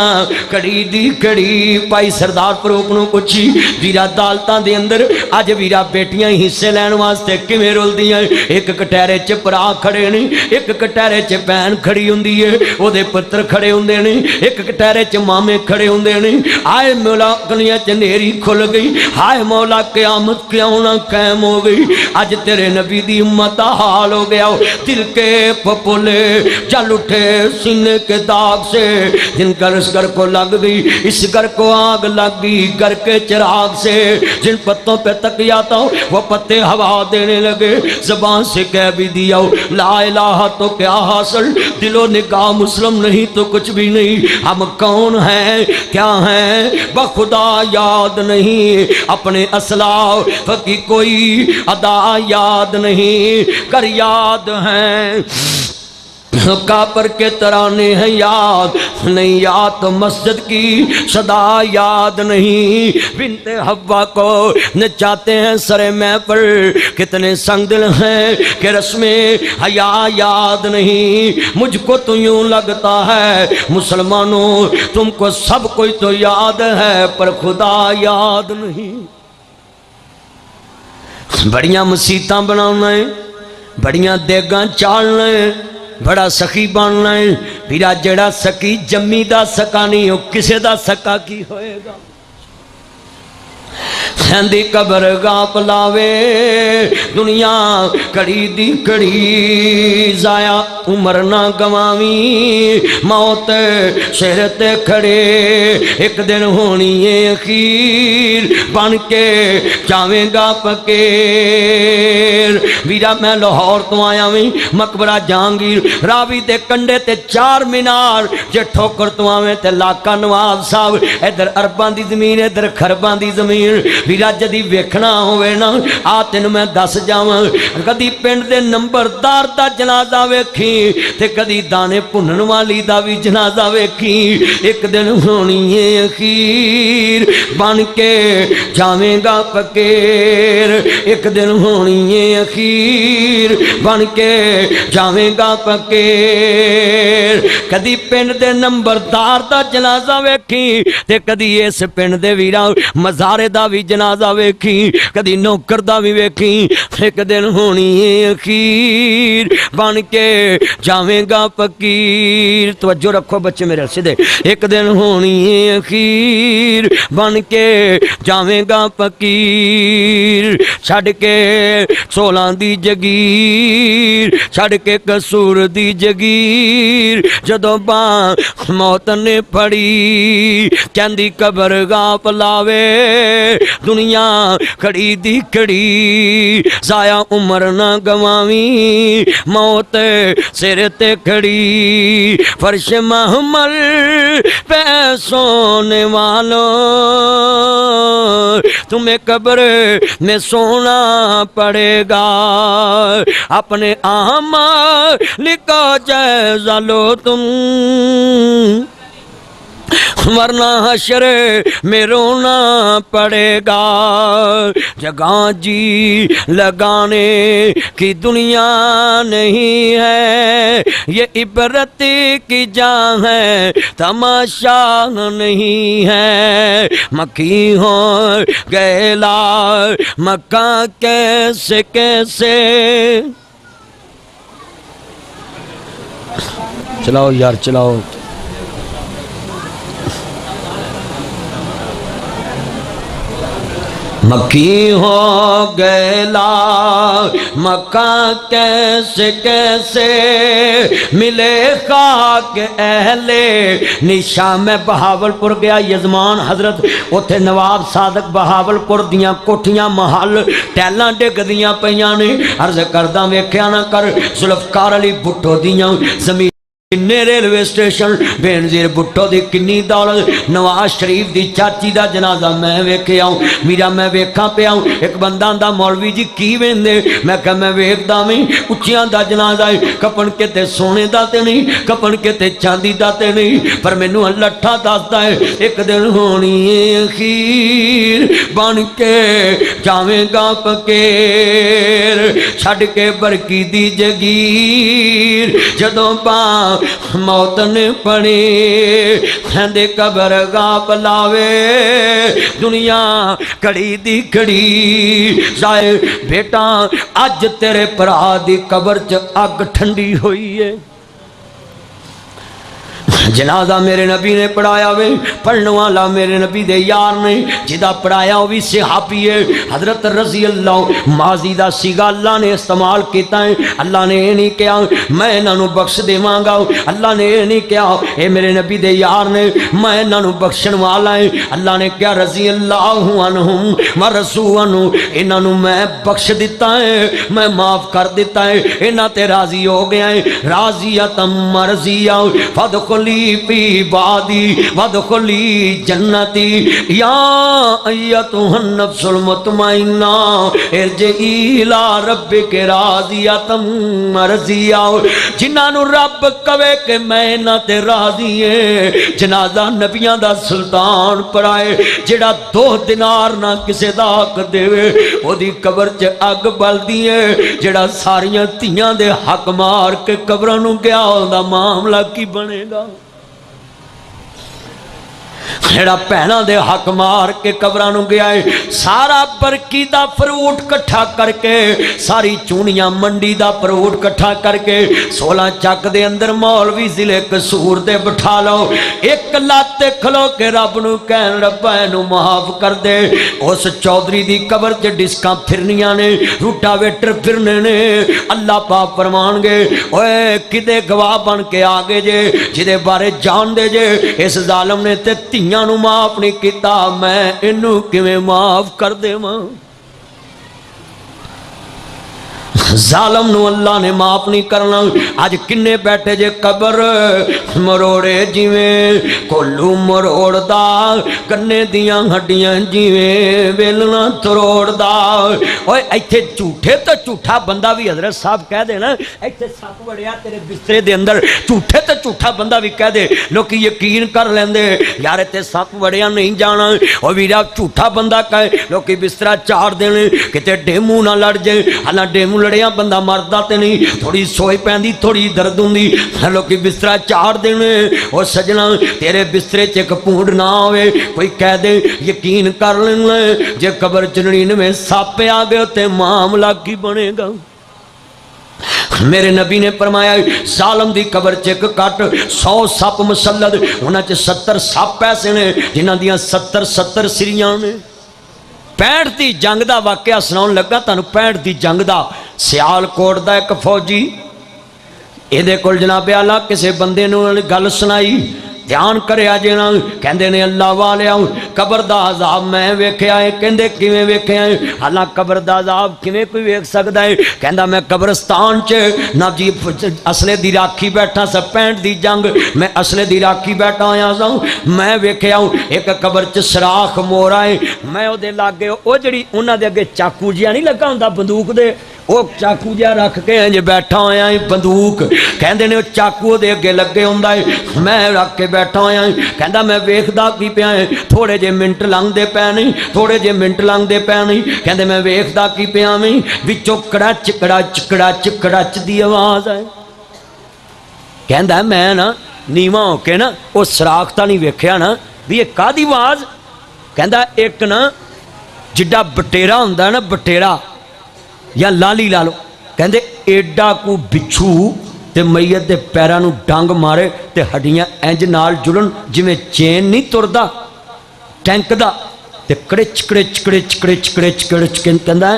कड़ी दी कड़ी। भाई सरदार फरूक नूं पुछी वीरा अदालतां दे अंदर अज वीरा बेटियां हिस्से लैण वास्ते किवें रुलदियां। एक कटहरे च भरा खड़े ने, एक कटहरे च भैन खड़ी हुंदी है, ओहदे पुत्र खड़े हुंदे ने, एक कटहरे च मामे खड़े हुंदे ने। आए मौला गलियां च नेरी खुल गई, हाय मौला क़यामत क्यों ना कायम हो गई। अज तेरे नबी दी उम्मत दा हाल हो गया। दिल के फफोले चल उठे सीने के दाग से, जिन घर इस घर को लग गई, इस घर को आग लग गई। घर के चिराग से जिन पत्तों पे तकिया था वो पत्ते हवा देने लगे। ज़बान से कह भी दिया ला इलाहा तो क्या हासिल, दिलो निगाह मुस्लिम नहीं तो कुछ भी नहीं। हम कौन हैं क्या हैं बखुदा याद नहीं, अपने असलाफ की कोई अदा याद नहीं, कर याद हैं कापर के तराने हैं याद नहीं, याद तो मस्जिद की सदा याद नहीं। बिनते हव्वा को नचाते हैं सरे मैं पर, कितने संग दिल हैं कि रस्में हया याद नहीं। मुझको तो यूं लगता है मुसलमानों तुमको सब कोई तो याद है पर खुदा याद नहीं। बड़ियां मसीतां बनाना है, बड़ियां देगां चालना है, बड़ा सखी बनना है। वीरा जड़ा सकी जम्मी दा सका नहीं हो किसे दा सका की होएगा। कहंदी कबर गा पलावे दुनिया कड़ी दी कड़ी, जाया उम्र ना गवावी मौत सिर ते खड़े। एक दिन होनी है अखीर बन के जावेगा फकीर। वीरा मैं लाहौर तो आया वी मकबरा जहांगीर रावी दे कंडे ते 4 मीनार, जे ठोकर तो आवे ते लाका नवाब साहब। इधर अरबां दी जमीन इधर खरबां दी जमीन। वीरा जदी वेखना होवे ना आ तेन मैं दस जावां, कदी पिंड दे नंबरदार दा जनाजा वेखी ते कदी दाने भुनन वाली दा भी जनाजा वेखी। एक दिन होनी है अखीर बन के जावेगा फकीर। एक दिन होनी है अखीर बन के जावेगा फकीर। कदी पिंड दे नंबरदार दा जनाजा वेखी ते कदी इस पिंड दे वीरा मजारे दा भी जनाजा वेखी, कदी नौकर दा भी वेखी। एक दिन होनी है अखीर बन के जावेगा फकीर। तवज्जो रखो बच्चे मेरे सीधे। एक दिन होनी है अखीर बन के जावेगा फकीर। छड़ के 16 दी जगीर, छड़ के कसूर दी जगीर, जदों बां मौत ने फड़ी कहंदी कबर गाप लावे दुनिया खड़ी दी खड़ी। जाया उम्र ना गवावी मौत सिर ते खड़ी। फर्श महमल पे सोने वालों तुम्हें कब्र में सोना पड़ेगा। अपने आमाल का जायजा लो तुम वरना हशर में रोना पड़ेगा। जगह जी लगाने की दुनिया नहीं है, ये इबरत की जान है तमाशा नहीं है। मक्खी हो गैला मक्का कैसे कैसे। चलाओ यार चलाओ। मक्खी हो गैला मक्का कैसे कैसे मिले खाक अहले निशा। मैं बहावलपुर गया यजमान हजरत, उत्थे नवाब सादक बहावलपुर दियां कोठियां महल टैलां डिगदियां पईयां ने। अर्ज करदा वेख्या ना कर जुल्फकार अली भुट्टो दियां जमीन किन्ने रेलवे स्टेशन बेनजीर भुट्टो दी किन्नी दौलत। नवाज शरीफ दी चाची दा जनाजा मैं वेखे आऊँ मीरा मैं वेखा पे आऊँ। एक बंदा आंदा मौलवी जी की वेंदे, मैं कहा मैं वेखदा मैं उच्चियां दा जनाजा है। कपन किते सोने दा ते नहीं, कपन किते चांदी दा ते नहीं, पर मैनू लट्ठा दसदा है एक दिन होनी है अखीर बन के जावेगा फकीर। छड़ के बरकी दी जगीर जदों पा मौत ने पड़ी कहंदे कबर गाप लावे दुनिया खड़ी दी खड़ी। जाए बेटा अज तेरे भरा दी कबर च अग ठंडी हुई है। जनाजा मेरे नबी ने पढ़ाया वे, पढ़ने वाला मेरे नबी दे यार ने, जिदा पढ़ाया वह भी सहाबी है हजरत रजी अल्लाह। माजी दा सीगा अल्लाह ने इस्तेमाल किया है। अल्लाह ने यह नहीं कहा मैं इन्हों बख्श देवांगा, अल्लाह ने यह नहीं कहा ये मेरे नबी दे यार ने मैं इन्हों बख्शण वाला है। अल्लाह ने कहा रजी अल्लाह अनहुम व रसूलहु, इन्हों मैं बख्श दिता है, मैं माफ कर दिता है, इन्हां ते राजी हो गया है। राजिया तम मर्जिया फदखुली पी बादी वदखुली जन्नती या अय्यतुहन नफ्सुल मुतमइन्ना इरजी इला रब्बिके राजियतम मर्जिया। जिन्हां रब कवे कि मैं इन्हां ते राजी है। जनाजा नबियां दा सुल्तान पढ़ाए जेड़ा 2 दिनार ना किसे दा हक देवे ओदी कबर च अग बलदी है। जेड़ा सारियां धीआं दे हक मार के कबरां नूं गया ओदा मामला की बनेगा। जेड़ा भैनों के हक मार के कबरां नूं गया है, सारा बरकी दा फ्रूट कट्ठा करके सारी चूनियां मंडी दा फ्रूट कट्ठा करके 16 चक दे अंदर मौलवी जिले कसूर दे बिठा लो। एक लत खलो के रब नूं कहन रब्बा इहनूं माफ कर दे। उस चौधरी दी कबर च डिस्कां फिरनियां ने, रूटावेटर फिरने ने। अल्लाह पाक फरमाणगे ओए किते गवाह बन के आ गए जे जिदे बारे जानदे जे इस जालम ने ते धीआं नूं माफ नहीं किया, मैं इनू किवें माफ कर देवां। जालम नूं अल्लाह ने माफ नहीं करना। अज किन्ने बैठे जे कबर मरोड़े जिवें कोलू मरोड़दा, कन्ने दियां हड्डियां जिवें वेलना तरोड़दा। ओए इत्थे झूठे तो झूठा बंदा भी हजरत साहब कह देना इत्थे सप वड़िया तेरे बिस्तरे दे अंदर, झूठे तो झूठा बंदा भी कह दे लोग यकीन कर लेंदे यार इत्थे सप वड़िया नहीं जाना। और वीरा झूठा बंदा कहे लोग बिस्तरा चाड़ देने किते डेमू ना लड़ जाए। हालां डेमू लड़िया बंदा मरदा ते नहीं, थोड़ी सोई पैंदी थोड़ी दर्द हुंदी लोग बिस्तरा चाड़ देने। और सजना तेरे बिस्तरे च एक पूंड ना होवे कोई कह दे यकीन कर लेना जे कबर च 99 सप आ गए ते मामला की बनेगा। मेरे नबी ने फरमाया जालम दी कबर च एक कट 100 सप मुसल्लद उन्हां च 70 सप ऐसे ने जिन्हां दियां 70 सिरियां ने। 65 की जंग का वाकया सुनाउण लगा तुहानूं। 65 की जंग का सियालकोट का एक फौजी ये कोल जनाबे आला किसी बंदे नूं गल सुनाई ध्यान करिया जे ना कहंदे ने अल्लाह वालिया कबर दा अजाब मैं वेख्या है। कहंदे किवें वेख्या है? हालां कबर दा अजाब किवें कोई वेख सकदा है? कहंदा मैं कब्रस्तान च ना जी असले दी राखी बैठा सा 65 दी जंग मैं असले दी राखी बैठा आया सा मैं वेख्या एक कबर च सराख मोरा है मैं उहदे लागे ओ जिहड़ी उन्हां दे अगे चाकू जिहा नहीं लगा हुंदा बंदूक दे वो चाकू जिहा रख के इंज बैठा होया बंदूक कहंदे ने चाकू दे अगे लगे हुंदा है मैं रख के बैठा होया कहंदा मैं वेखदा की पिया है थोड़े जे मिनट लंघदे पै नहीं थोड़े जे मिनट लंघदे पै नहीं कहंदे मैं वेखदा की पिया मैं विचों कड़च कड़च कड़च कड़च दी आवाज़ है। कहंदा मैं ना नीवा होके ना वो सराख तां नहीं वेख्या ना भी ये कादी आवाज़। कहंदा एक ना जिड्डा बटेरा हुंदा ना बटेरा या लाली ला लो कहते एडा को बिच्छू ते मैयत के पैरों नूं डंग मारे ते हड्डियां इंज नाल जुड़न जिवें चेन नहीं तुरदा टैंक दा ते कड़िच कड़िच कड़िच कड़िच कड़िच कड़िच कहंदा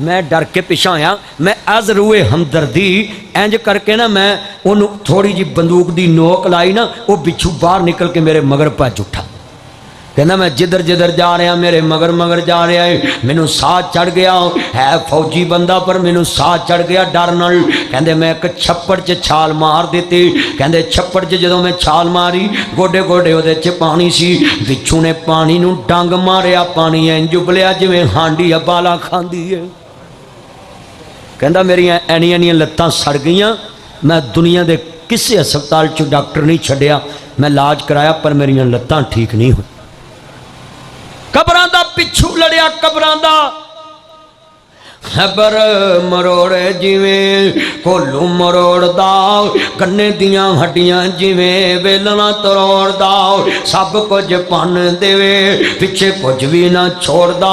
मैं डर के पिछा होया मैं अज रूए हमदर्दी इंज करके ना मैं उन्होंने थोड़ी जी बंदूक की नोक लाई ना वो बिच्छू बाहर निकल के मेरे मगर भज उठा। कहना मैं जिधर जिधर जा रहा मेरे मगर मगर जा रहा है मैनू साह चढ़ गया है फौजी बंदा पर मैनू साह चढ़ गया डर नाल। कहते मैं एक छप्पड़ च छाल मार दी कहते छप्पड़ च जो मैं छाल मारी गोडे गोडे उहदे च पानी सी बिच्छू ने पानी नू डंग मारिया पानी इंज उबलिया जिवें हांडी अबाला खांदी है। कहता मेरिया एनियां एनियां लत्तां सड़ गईयां मैं दुनिया के किसी हस्पताल च डॉक्टर नहीं छड्डिया मैं इलाज कराया पर मेरिया लत्तां ठीक नहीं हुई। कबरां दा पिछू लड़िया कबरां दा खबर मरोड़े जिवें कोलू मरोड़दा गन्ने दियां हड्डियां जिवें वेलना तरोड़दा सब कुछ पन देवे पिछे कुछ भी ना छोड़दा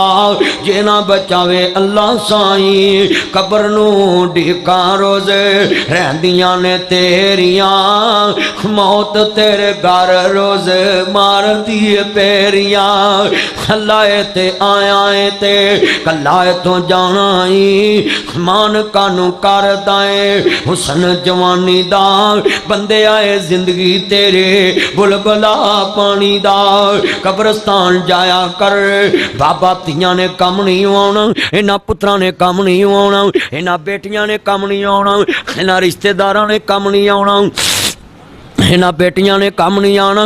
जे ना बचावे अल्लाह साईं कबर नू ढीका रोज रहंदियां ने तेरियां मौत तेरे घर रोज मारदी पेरियां अल्लाह ते आया ते कल्ला तो जाना मान कानू कर दाए हुसन जवानी दा बंदे आए जिंदगी तेरे बुलबुला पानी दा कब्रस्तान जाया कर बाबा तियां ने कम नहीं आना इन्हां पुत्रां ने कम नहीं आना इन्हां बेटियां ने कम नहीं आना इन्हां रिश्तेदारां ने कम नहीं आना इन्हां बेटियां ने कम नहीं आना।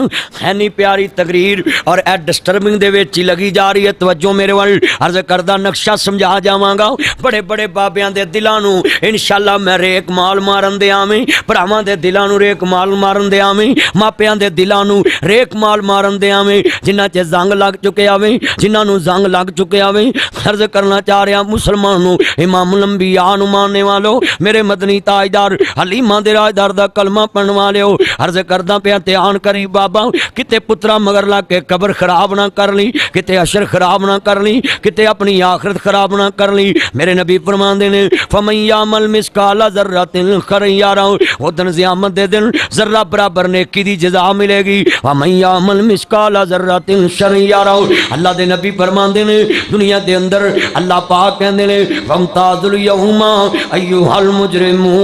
इन्नी प्यारी तकरीर और ए डिस्टर्बिंग दे विच ही लगी जा रही है। तवज्जो मेरे वाल अर्ज करदा नक्शा समझा जावांगा बड़े बड़े बाबियां दे दिलां नूं इंशाअल्लाह मैं रेक माल मारन दे आवें भरावां दे दिलां नूं रेक माल मारन दे आवें मापियां दे दिलां नूं रेक माल मारन दे आवें जिन्हां च जंग लग चुके आवें जिन्हां नूं जंग लग चुके आवें। अर्ज करना चाह रहा मुसलमान नूं इमाम लंबिया नूं मानने वालो मेरे मदनी ताजदार हलीमा दे राजदार दा कलमा पढ़न वाले अर्ज करदा पिया ध्यान करी बाबा किते पुत्रा मगर ला के कबर खराब ना कर ली किते अशर खराब ना कर ली किते अपनी आखिरत खराब ना कर ली। मेरे नबी फरमांदे ने फमय्यामल मिसकाला ज़र्रतिन खैरा वो दिन क़यामत दे दिन जर्रा बराबर नेकी दी जज़ा मिलेगी वमय्यामल मिसकाला ज़र्रतिन शर्रा। अल्लाह दे नबी फरमांदे ने दुनिया दे अंदर अल्लाह पाक कहंदे ने वमताजुल यौमा अय्युहल मुजरिमून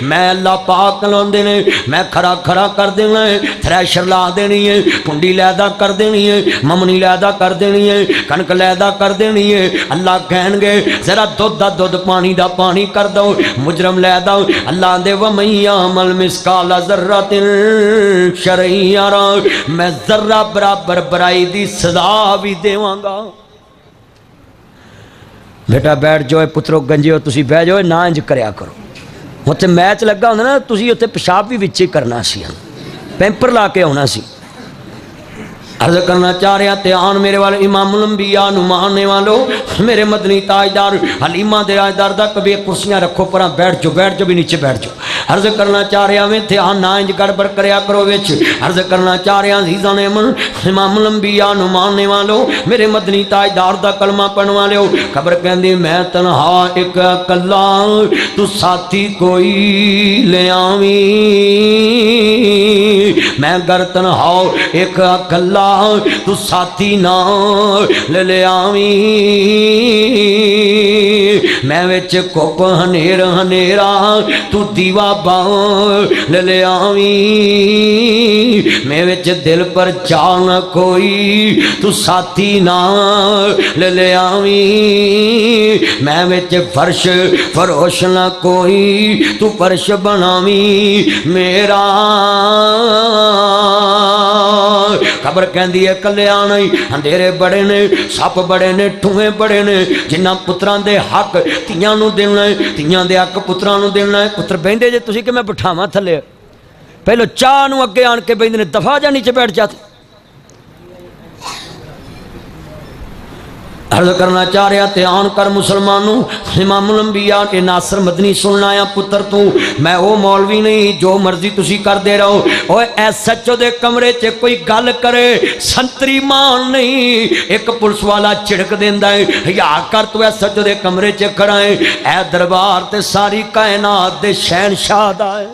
मैं अल्लाह पाक लाते ने मैं खरा खरा कर देना है थ्रैशर ला देनी है कुंडी लैदा कर देनी है ममनी लैदा कर देनी है कणक लैदा कर देनी है। अल्लाह कहणगे जरा दुध दा दुध पानी दा पानी कर दो मुजरम लैदा अल्लाह दे वमैया अमल मिसकाला ज़र्रतिन शर्रा मैं जर्रा बराबर बुराई दी सजा भी देवांगा। बेटा बैठ जाओ पुत्रो गंजियो तुसी बह जाओ ना इंज करया करो उत्थे मैच लगा होंदा ना तुसी उत्थे पेशाब भी विच ही करना सी पैंपर ला के आना सी। अर्ज करना चाह रहा ध्यान मेरे वाले इमाम लंबिया नूं मानने वालों मेरे मदनी ताजदार हलीमा दे राजदार दा कभी कुर्सियां रखो पर बैठ जाओ भी नीचे बैठ जाओ अर्ज करना चाह रहा वे ध्यान ना इंज गड़बड़ करया करो विच। अर्ज करना चाह रहा अज़ीज़ां ने मन इमाम लंबिया नु मानने वालो मेरे मदनी ताजदार दा कलमा पढ़न वाले खबर कहंदी मैं तन्हा एक कला तू साथी कोई ले आवी। मैं गर तन्हा एक कला तू साथी ना ले आवी। मैं विच कुप हनेर हनेरा तू दीवा बां ले आवी। मैं विच दिल पर चाल न कोई तू साथी ना ले आवी। मैं विच फर्श फरोश न कोई तू फर्श बनावी मेरा। खबर कहती है कलिया नहीं अंधेरे बड़े ने सप बड़े ने ठूए बड़े ने जिन्ना पुत्रां दे हक तियां नूं देना है तियां दे हक पुत्रां नूं देना है। पुत्र बहिंदे जे तुसीं कि मैं बिठावां थले पहले चाह नूं अगे आण के बहिंदे ने दफा जा नीचे बैठ जाते। अर्ज करना चाह रहा ध्यान कर मुसलमानों इमाम लंबिया के नासर मदनी सुनना आया पुत्र तू मैं वो मौलवी नहीं जो मर्जी तुसी करते रहो। ओए SHO दे कमरे च कोई गल करे संतरी मान नहीं एक पुलिस वाला झिड़क देंदा है या कर तू SHO दे कमरे च खड़ा है। ए दरबार ते सारी कायनात दे शहनशाह दा है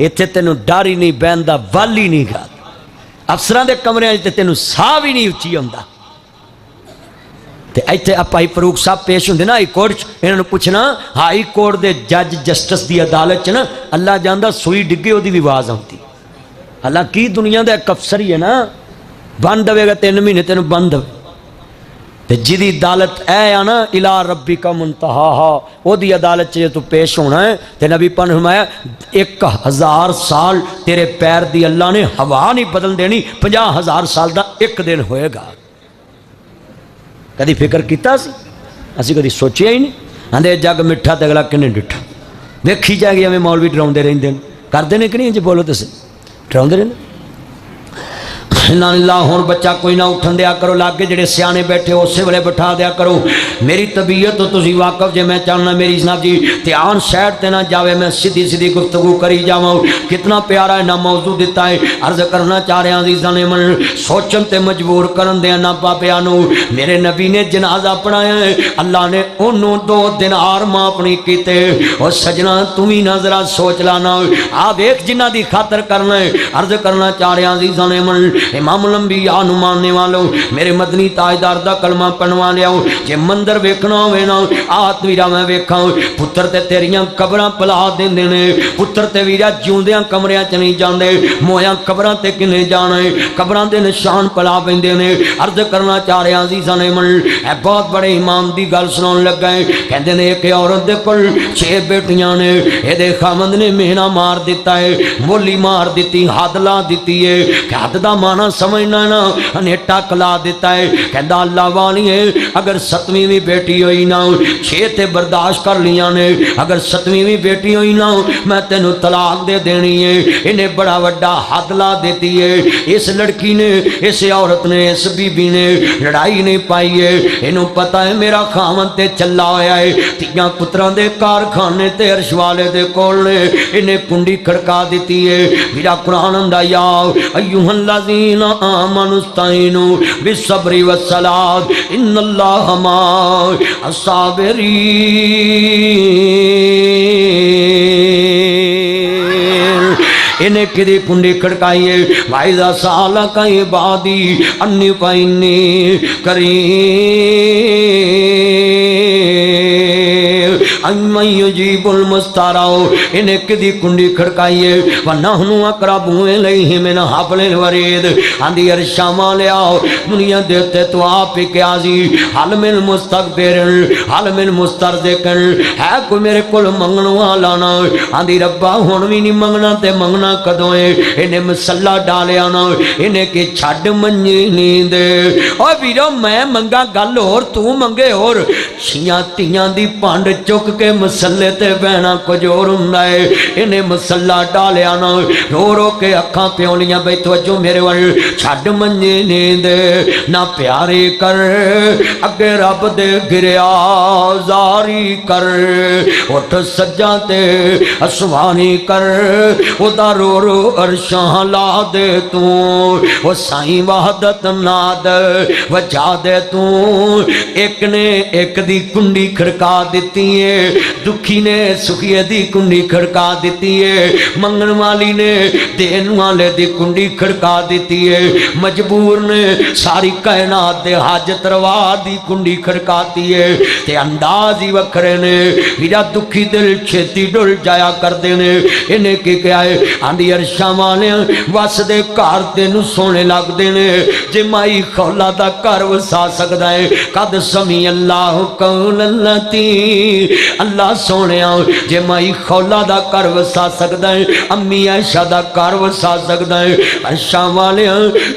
इत्थे तेनू डर ही नहीं बहनदा वल ही नहीं गा। अफसरां दे कमरे ते तेनू साह भी नहीं उच्ची आउंदा। तो इतने भाई फरूक साहब पेश होंगे ना हाई कोर्ट इन्होंने पूछना हाई कोर्ट के जज जस्टिस की अदालत च ना अल्लाह जानता सूई डिगे वो भी आवाज़ आती। हालांकि दुनिया का एक अफसर ही है ना बन देगा 3 महीने तेन बन दे तो जिदी अदालत है ना इला रब्बी का मुंतहा ओदी अदालत च तू पेश होना है तो नबी पन फरमाया 1000 साल तेरे पैर की अल्लाह ने हवा नहीं बदल देनी 50,000 साल का एक दिन होएगा। कभी फिक्र किया असी कभी सोचिया ही नहीं। आंदे जग मिठा तो अगला किन्ने डिठा देखी जाएगी एवं मौलवी डराते रहते हैं करते हैं कि नहीं जी बोलो तुम डराते रहते ला हूँ बच्चा कोई ना उठन दिया करो लागे जेडे सियाने बैठे उस वे बिठा दिया करो। मेरी तबीयत तो तुम वाकफ जे मैं चाहना मेरी जनाब जी ध्यान सैड ते ना जावे मैं सीधी सीधी गुफ्तगू करी जावा। कितना प्यारा इन्ना मौजू दिता है। अर्ज करना चाह रहा अज़ीज़ां ने मन सोचन ते मजबूर करन दे ना बाबिया मेरे नबी ने जनाजा पढ़ाया है अल्लाह ने उन्होंने 2 दिनार माफ नहीं किते। और सजना तू भी ना जरा सोच लाना आ वेख जिन्हां दी खातर करना है। अर्ज करना चाह रहा अज़ीज़ां ने मन इमाम लंबिया नूं मानने वालों मेरे मदनी ताजदार दा कलमा पढ़वा लियाओ। जे मंदिर वेखना होवे ना आत वीरा मैं वेखा पुत्र ते तेरियां कबरां पला देंदे ने पुत्र ते वीरा जिउंदियां कमरियां च नहीं जांदे मोया कबरां ते किने जाना है कबरां दे निशान पला पैंदे ने। अर्ज करना चाह रहा अज़ीज़ां ने मन ए बहुत बड़े इमाम दी गल सुनाउण लगा है। कहंदे ने एक औरत दे कोल 6 बेटियां ने इहदे खामंद ने मेहना मार दिता है बोली मार दी हद ला दी है। हद दा माना समझना ना अनेटा कला दिता है। कहता अल्लाह वाली है अगर 7वीं भी बेटी हुई ना 6 ते बर्दाश्त कर लिया ने अगर 7वीं भी बेटी हुई ना मैं तेन तलाक दे देनी है। इन्हें बड़ा वड्डा हद ला देती है। इस लड़की ने इस औरत ने इस बीबी ने लड़ाई नहीं पाई है। इन्हों पता है मेरा खामन ते चला होया है 3 पुत्रां दे कारखाने ते अर्श वाले दे कोल ने इन्हें कुंडी खड़का दी है। मेरा कुरान आंदा या अय्युहल्लज़ीना आमनुस्ताइनु बिस्सब्रि वस्सलात इन्नल्लाहा मअस साबिरीन। इन्हें किदी कुंडी खड़काइए वाइजा साला कई बादी अन्नी पाइनी करी अम्मयुजीबुल मुस्ताराओ। इन्हें किदी कुंडी खड़काइए वन्नहनु अक़रबु इलैहि मिन हब्लिल वरीद। आंदी अरशा लियाओ दुनिया दे उत्ते तो आप ही क्या जी हल मिन मुस्तकबिरन हल मिन मुस्तरज़िकन है कोई मेरे कोल मंगण वाला ना। आंदी रब्बा हुण भी नहीं मंगना ते मंगना जाना कदों है, इन्हें मसला डालिया ना, इन्हें कि छड़ मंजी नींद। और वीरो मैं मंगा गल होर तू मंगे होर, छियां तियां दी पंड चुक के मसले ते बहना कुछ होर हुंदा है। इन्हें मसला डालिया ना, रो रो के अखां प्योलियां बई तवज्जो मेरे वल, छड़ मंजी नींद ना प्यारे कर अगे रब दे गिरिया जारी कर, उठ सज्जा ते असवानी कर, उदा रो रो अरशां ला दे तू, वो साईं वहदत नाद वजा दे तू। एक ने एक दी कुंडी खड़का दिती है, दुखी ने सुखिए दी कुंडी खड़का दिती है, मंगन वाली ने देन वाले दी कुंडी खड़का दिती है, मजबूर ने सारी कायनात दे हाजत रवा दी कुंडी खड़काती है। ते अंदाज ही वखरे ने, मेरा दुखी दिल छेती डुल जाया करते ने। इन्हें की क्या है, आंधी अरशा वाले वस दे घर तेन सोने लगते ने। जे माई खौला दा घर वसा सकता है, कद समी अल्लाह कौल लती, अल्लाह सोने जे माई खौला दा घर वसा सकता है, अम्मी आयशा दा घर वसा सकता है। अरशा वाले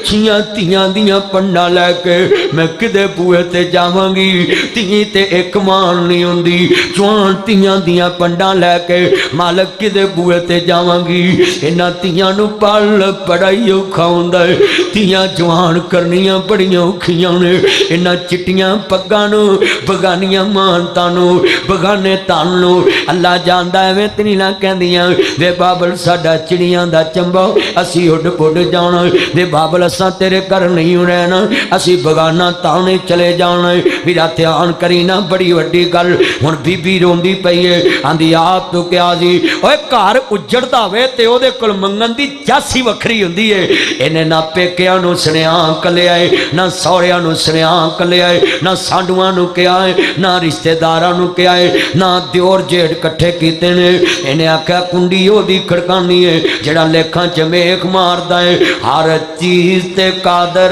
छियां तियां दियां पंडा लैके मैं किदे बूहे ते जावांगी, धी ते एक मान नहीं हुंदी, जवान तियां दियां पंडा लैके मालक किदे बूहे ते जावांगी। इन्हां तियां नूं पल बड़ा ही औखा हुंदा है, तियां जवान करनियां बड़ियां औखियां ने। इन्हां चिट्टियां पग्गां नूं बगानियां मानतां नूं बगाने धन नूं अल्लाह जानदा एवें ते नहीं ना कहंदियां वे बाबल साडा चिड़ियां दा चंबा असी उड पुड जाना, वे बाबल असां तेरे घर नहीं रहना, असी बगाना ताने चले जाना। मेरा ध्यान करी ना, बड़ी वड्डी गल हुण बीबी रोंदी पई है, आंदी आप तो क्या जी ओए घर उजड़दा होवे ते ओदे कोल मंगन दी जासी वखरी हुंदी है। इन्हें ना पेकियां नूं सुनेहा कलिया है, ना सौहरियां नूं सुनेहा कलिया है, ना साडूआं नूं कहा है, ना रिश्तेदारां नूं कहा है, ना दिओर जेठ इकट्ठे कीते ने। इन्हें आख्या कुंडी ओदी खड़कानी है जेड़ा लेखां च मेख मारदा है, हर चीज ते कादर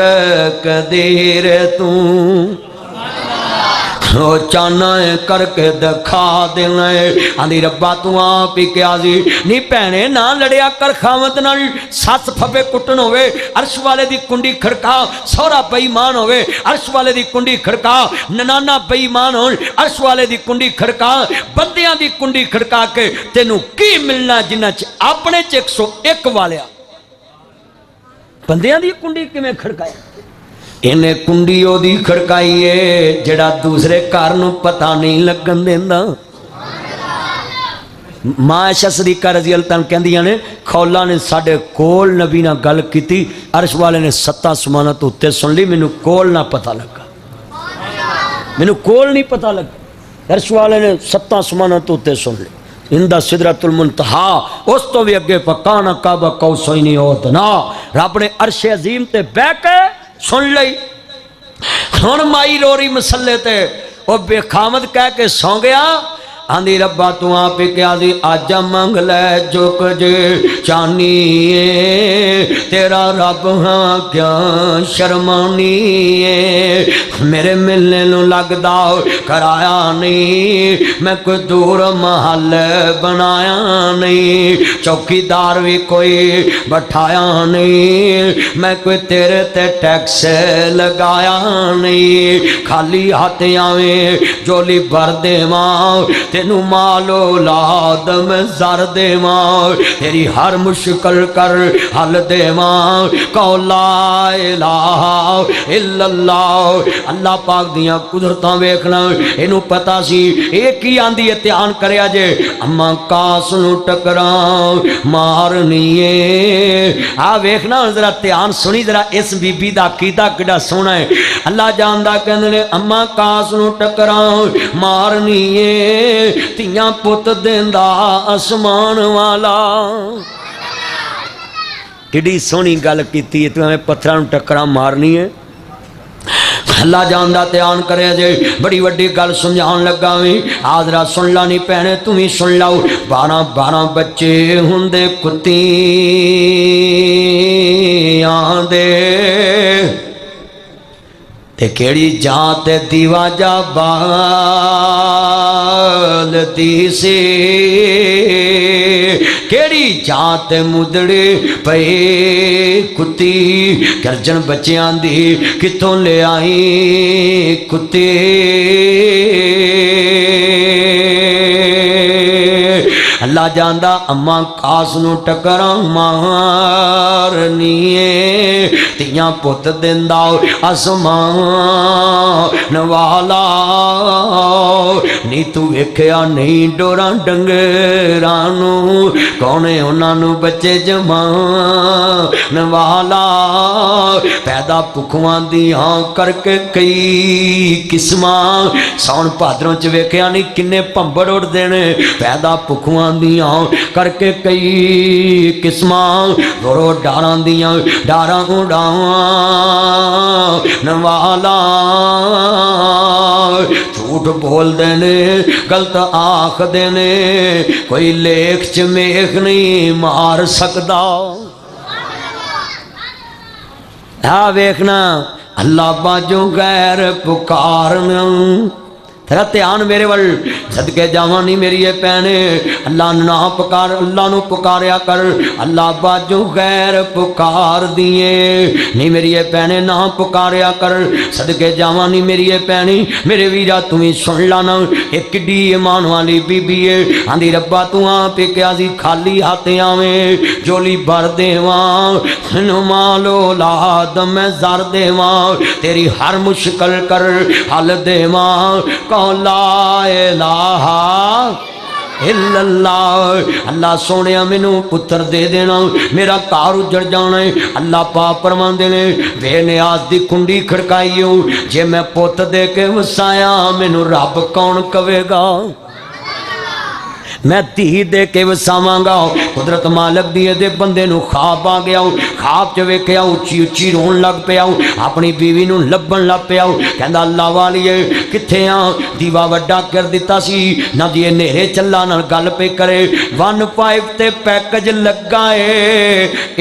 कदीर तू चाना है करके दिखा देना है। आंधी रब्बा तू आप ही क्या जी नी भैने ना लड़िया कर खावत नाल, सस फफे कुटन होवे अर्श वाले दी कुंडी खड़का, सौरा बेईमान होवे अर्श वाले दी कुंडी खड़का, ननाना बेईमान हो अर्श वाले दी कुंडी खड़का, बंदियां दी कुंडी खड़का के तेनू की मिलना जिन्ना च अपने च 101 वालिया बंदियां दी कुंडी किवें खड़काए। इन्हें कुंडी ओदी खड़काई है जेड़ा दूसरे घर नूं पता नहीं लगन देंदा। मां आयशा सिद्दीक़ा रज़ी अल्लाह तआला कहंदियां ने खौला ने साडे कोल नबी नाल गल कीती, अर्श वाले ने 7 आसमानां तो उत्ते सुन ली, मैनू कोल ना पता लगा, मैनू कोल नहीं पता लगा। अर्श वाले ने 7 आसमानां तो उत्ते सुन ली, इंदा सिदरतुल मुंतहा, उस तो भी अगे पकाना काबा कौसैनी होत ना, रब ने अर्श अजीम ते बह के सुन लई। हुण माई रोरी मसले ते वो बेखामद कह के सौ गया। आंधी रब्बा तू आप ही क्या दी आजा मंग ले जो कुछ चानी है, तेरा रब हाँ क्या शर्मानी है। मेरे मिलने नू लगदा कराया नहीं, मैं कोई दूर महल बनाया नहीं, चौकीदार भी कोई बैठाया नहीं, मैं कोई तेरे ते टैक्स लगाया नहीं, खाली हाथ आवे जोली भर देवां, तेनू मालो लाद मैं जर देवां, तेरी हर मुश्किल कर हल देवां, कौ ला इलाहा इल्लल्लाह। अल्लाह पाक दियां कुदरतां वेखना इनू पता सी एक ही आंदी है, ध्यान करया जे अम्मा कास नू टकरां मारनी है। आ वेखना जरा ध्यान सुनी जरा, इस बीबी दा कीदा किड़ा सोहना है। अल्लाह जानदा कहंदे ने अम्मा कास नू टकरां मारनी है, तियां पुत देंदा आसमान वाला। किडी सोहनी गल कीती है, तू एवें पत्थरां नूं टक्करां मारनी है। अल्लाह जानदा ध्यान करे जे बड़ी वड्डी गल समझाउण लगा वी, आदरा सुन ला नी भैणे तू भी सुन लाओ। 12 बच्चे हुंदे कुत्तियां दे, ते केड़ी जात दीवा जा बाल दी सी, केड़ी जात मुदड़े पे कुत्ती गर्जन बच्चियां दी कितों ले आई कुत्ते अल्लाह जानदा अम्मा कास नू टकरा मारनी तियां पुत दिंदा आसमान वाला नी तू वेख्या नहीं डोरा डंगरां नू कौन उन्हां नू बच्चे जमान वाला पैदा भुखवां दियां करके कई किस्मां सौण भादरों च वेख्या नहीं किन्ने भंबड़ उड़दे ने पैदा भुखवां दियां करके कई किस्मां रोरो डारां दियां डारां उड़ावां वाला झूठ बोलदे ने गलत आखदे ने कोई लेख च मेख नहीं मार सकदा आ वेखना अल्लाह बाजों गैर पुकारन तेरा ध्यान मेरे वल सदके जावा नहीं मेरी ये भैने अल्लाह ना पुकार अल्लाह नू पुकारिया कर अल्लाह बाजू गैर पुकार दिए नहीं मेरी ये भैने ना पुकारिया कर सदके जावा नहीं मेरी ये भैनी मेरे वीरा तू ही सुन लाना एक किड्डी ईमान वाली बीबी है आंदी रब्बा तू आप क्या सी खाली हाथ आवे जोली भर देवा मालो लाद मैं जर देवा तेरी हर मुश्किल कर हल देवा ला इलाहा इल्लल्लाह अल्लाह सोने मैनू पुत्र दे देना मेरा घर उजड़ जाना है अल्लाह पाक फरमांदे ने बेनियाज दी कुंडी खड़काई हो जे मैं पुत दे के वसाया मैनू रब कौन कवेगा मैं धी दे के वसावांगा कुदरत मालक दी दे बंदे नू खाब आ गया खाब च वेख्या उच्ची उच्ची रोन लग पिया अपनी बीवी नू लभन लग पिया कहंदा अल्लाह वालीए किथे आ दीवा वड्डा कर दिता सी ना जी नेरे चला ना गल पे करे 1.5 ते पैकेज लगा है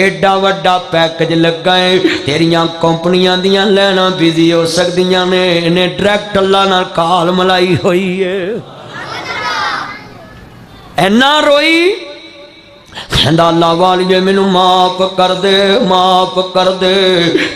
एडा वड्डा पैकेज लगा है तेरियां कंपनियां दियां लैना बिजी हो सकदियां ने इन्हें डायरैक्ट अल्लाह नाल काल मलाई होई है ऐना रोई कहंदा अल्लाह वालिए मैनू माफ कर दे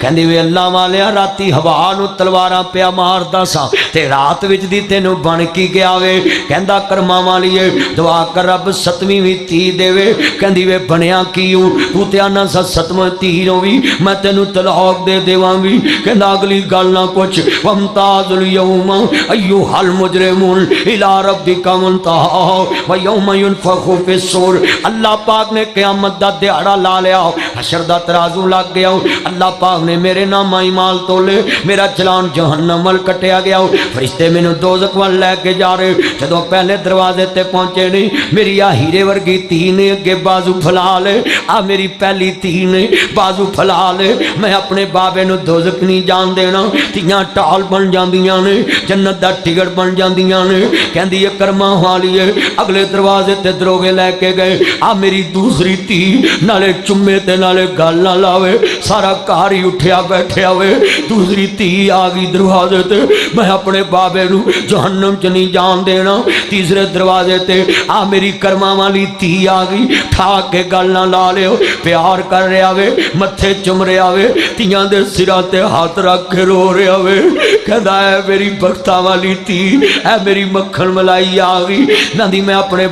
कहंदी वे अल्लाह वालिया राती हवा नू तलवारां पिया मारदा सा ते रात विच दी तैनू बन की गया वे कहंदा कर्मा वालिए दुआ कर रब 7वीं भी धी देवे कहंदी वे बनया की तू ते आना सा 7वां धी होवी मैं तैनू तलाक दे देवांगी कहंदा अगली गल ना पुछ वमताजुल यौम अय्युहल मुजरिमुन इला रब्बिका मुनतहा व यौम युनफखु फिस्सूर अल्लाह पाक ने क़यामत दा दिहाड़ा ला लिया हशर दा तराजू लग गया अल्लाह पाक ने मेरे नाम माल तोले मेरा चलान जहन्नम वल कटिया गया फरिश्ते मैनू दोज़ख वल लैके जा रहे जदों पहले दरवाजे ते पहुंचे नहीं मेरी आ हीरे वर्गी धी ने अगे बाजू फैला ले आ मेरी पहली धी ने बाजू फैला ले मैं अपने बाबे नू दोज़ख नहीं जान देना धीआं टाल बन जांदियां ने जन्नत दा टिकट बन जांदियां ने कहंदी है कर्मा वाली है अगले दरवाजे ते दरोगे लैके गए आ मेरी दूसरी धी नाले चुम्मे ते नाले गल ना लावे सारा घर ही उठिया बैठिया वे दूसरी धी आ गई दरवाजे ते मैं अपने बाबे नू जहन्नम च नहीं जान देना तीसरे दरवाजे ते आ मेरी कर्मा वाली धी आ गई ठा के गल ना ला लियो प्यार कर रहा वे मत्थे चुम रहा वे तियां दे सिरां ते हाथ रख के रो रहा वे कहंदा है मेरी बख्ता वाली धी है मेरी मक्खन मलाई आ गई नंदी मैं अपने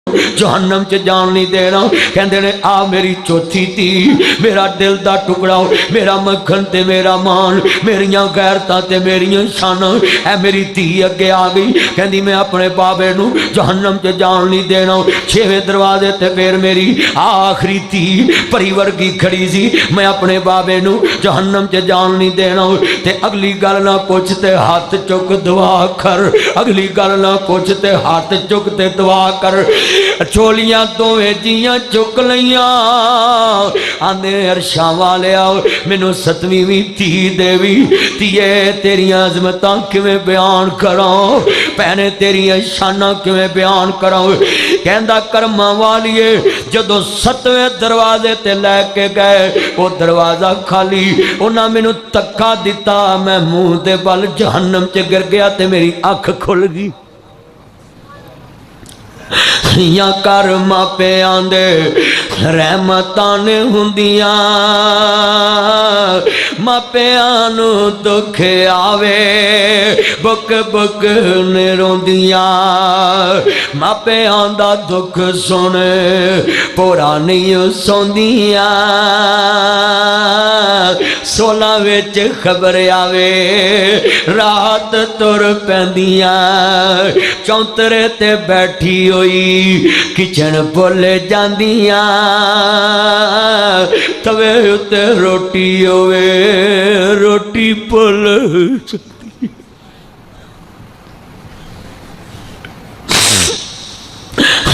जहन्नम च जान नहीं देना कहंदे ने आ मेरी चौथी धी मेरा दिल दा टुकड़ा मेरा मक्खन ते मेरा मान मेरियां गैरतां ते मेरियां शानां ऐ मेरी धी अगे आ गई कहंदी मैं अपने बाबे नू जहन्नम च जान नहीं देना 6वें दरवाजे ते फिर मेरी आखिरी धी परी वर्गी खड़ी सी मैं अपने बाबे नू जहन्नम च जान नहीं देना ते अगली गल ना पुछ ते हाथ चुक दुआ कर अगली गल ना पुछ ते हाथ चुक ते दुआ कर चोलियां दोवें जियां चुक लियां आंदे अरशां वाले आओ मैनू 7वीं भी धी देवी धीए तेरियां अजमतां किवें बयान करां भैने तेरियां शानां किवें बयान करां कहंदा कर्मां वालिए जदों 7वें दरवाजे ते लैके गए वो दरवाजा खाली उन्हां मैनू धक्का दिता मैं मुंह दे बल जहन्नम च गिर गया ते मेरी अख खुल गई या कर मापियां दे रहमतां ने हुंदियां मापियां नूं दुख आवे बुक बुक ने रोंदियां मापियां दा दुख सुन पूरा नहीं सौंदियां सोला विच खबर आवे रात तुर पैंदियां चौंतरे ते बैठी होई किचन भुल जांदियां तवे उत्ते रोटी होवे रोटी भुल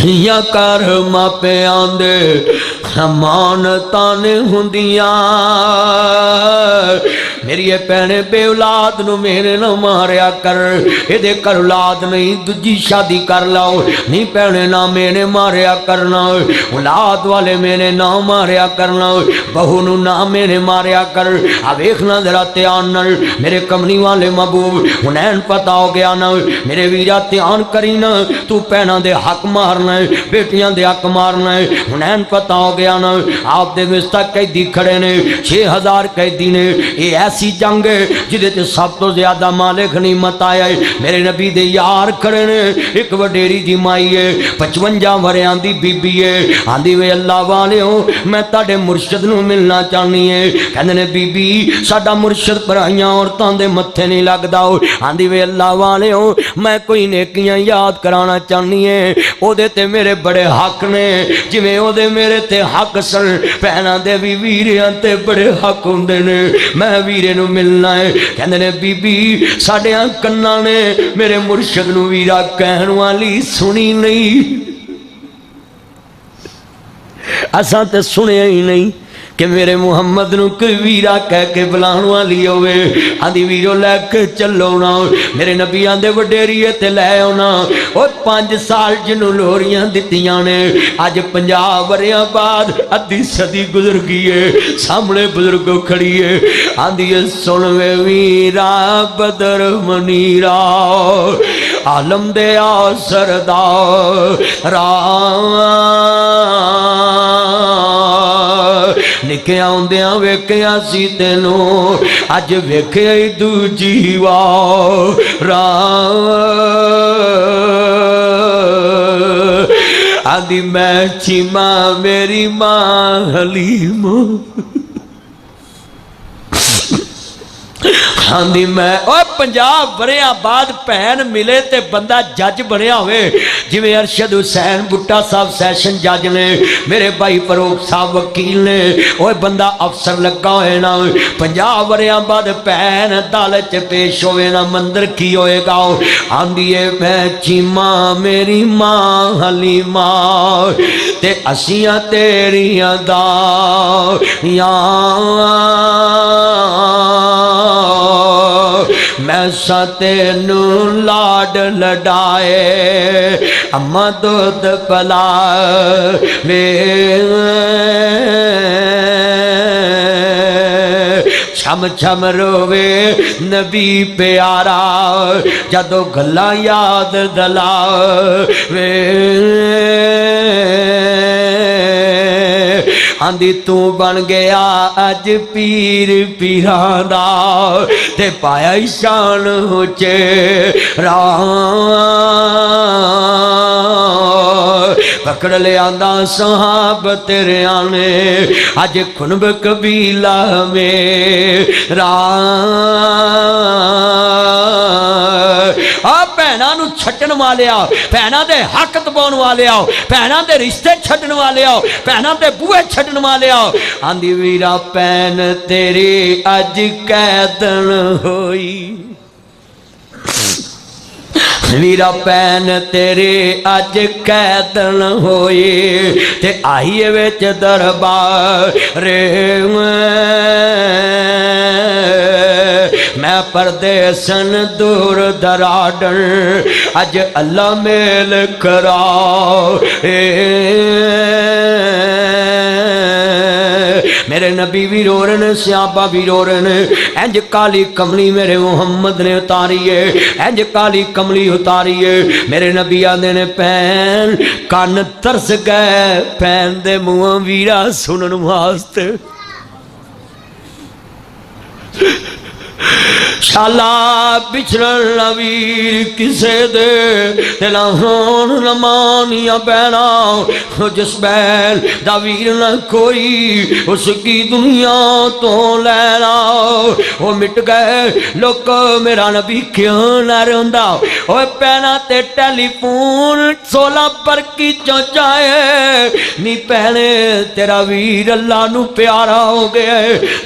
या कर मापियां दे अमानतां ने हुंदियां मेरी भैने बे औलाद नूं मेरे ना मारिया कर इहदे घर औलाद नहीं दूजी शादी कर लाओ नहीं भैने ना मैंने मारिया करना औलाद वाले मैंने ना मारिया करना बहू नूं ना मैंने मारिया कर आ वेखना जरा ध्यान नाल मेरे कमली वाले महबूब हुनैन पता हो गया ना मेरे वीरा ध्यान करी ना तू भैनों दे हक मारना बेटियां दे हक मारना हुनैन पता हो गया ना आप दे विस्ता कैदी खड़े ने 6000 कैदी ने ये ऐसी जंग है जिदे सब तो ज्यादा मालिक नहीं मत आया मेरे नबी दे यार खड़े ने एक वडेरी दी माई है 55 वरियां दी बीबी है आंदी वे अल्लाह वाले हो मैं ताडे मुर्शद नूं मिलना चाहनी है कहंदे ने बीबी साडा मुर्शद पराइयां औरतां दे मत्थे नहीं लगदा आंदी वे अल्लाह वाले हो मैं कोई नेकियां याद कराना चाहनी है ओदे ते मेरे बड़े हक ने जिवें ओदे मेरे ते हक सन भैणां दे भी वीरियां ते बड़े हक हुंदे ने मैं वीरे नूं मिलना है कहंदे ने बीबी साडियां कन्नां ने मेरे मुर्शद नूं वीरा कहण वाली सुनी नहीं असां ते सुनिया ही नहीं कि मेरे मुहम्मद नूं कोई वीरा कह के बुलाण वाली होवे आंदी वीरो लैके चलो ना मेरे नबी आंदे वडेरीए ते लै आउणा ओ 5 साल जिन्हों लोरियां दित्तियां ने अज 50 वरियां बाद अद्धी सदी गुजर गई है सामने बुजुर्ग खड़ी है आंदी सुन वे वीरा बदर मनीरा आलम दे सरदार निके आउंदियां वेखिया सी तेनों अज वेखिया ही दूजी वार आदि मैं चीमा मेरी मां हलीम आंदी मैं 50 वरियां बाद भैन मिले ते बंदा जज बनया होवे जिवें अरशद हुसैन बुट्टा साहब सैशन जज ने मेरे भाई फरूक साहब वकील ने ओए बंदा अफसर लगा होए ना 50 वरियां बाद भैन अदालत च पेश होवे ना मंदिर की होएगा आंदी है मैं चीमा मेरी मां हलीमा ते असियां तेरियां दा मैं तेनू लाड लडाए अम्मा दूध पला वे छम छम रोवे नबी प्यारा जदों गल्लां याद दला वे आंदी तू बन गया अज पीर पीरां दा ते पाया शान उचे पकड़ लिया सहाब तेरे आने अज खुनब कबीला मेरा भैनों नूं छड्डण वाले आओ भैनों दे हक दबाउण वाले आओ भैनों दे रिश्ते छड्डण वाले आओ भैनों दे बूहे छड्डण वाले आओ आंदी वीरा भैन तेरी अज कैदन होई वीरा भैन तेरे अज कैदन होई ते आई विच दरबार रे मैं परदेसन दूर दराडन अज अल्लाह मेल करा मेरे नबी नबी भी रो रहे ने, सहाबा भी रो रहे ने। इंज काली कमली मेरे मुहम्मद ने उतारी है, इंज काली कमली उतारी है। मेरे नबी आंदे ने भैन कन तरस गए भैन दे मुँहों वीरा सुनन वास्ते। शाला बिछड़न वीर किसे दे तेला होन न मानिया बैना। जिस बैल दा वीर न कोई उसकी दुनिया तो लैना। वो मिट गए लोग मेरा नबी क्यों न रोंदा। ओए पैना ते टेलीफोन 16 पर की चौचाए नी पहले तेरा वीर अल्लाह नू प्यारा हो गया।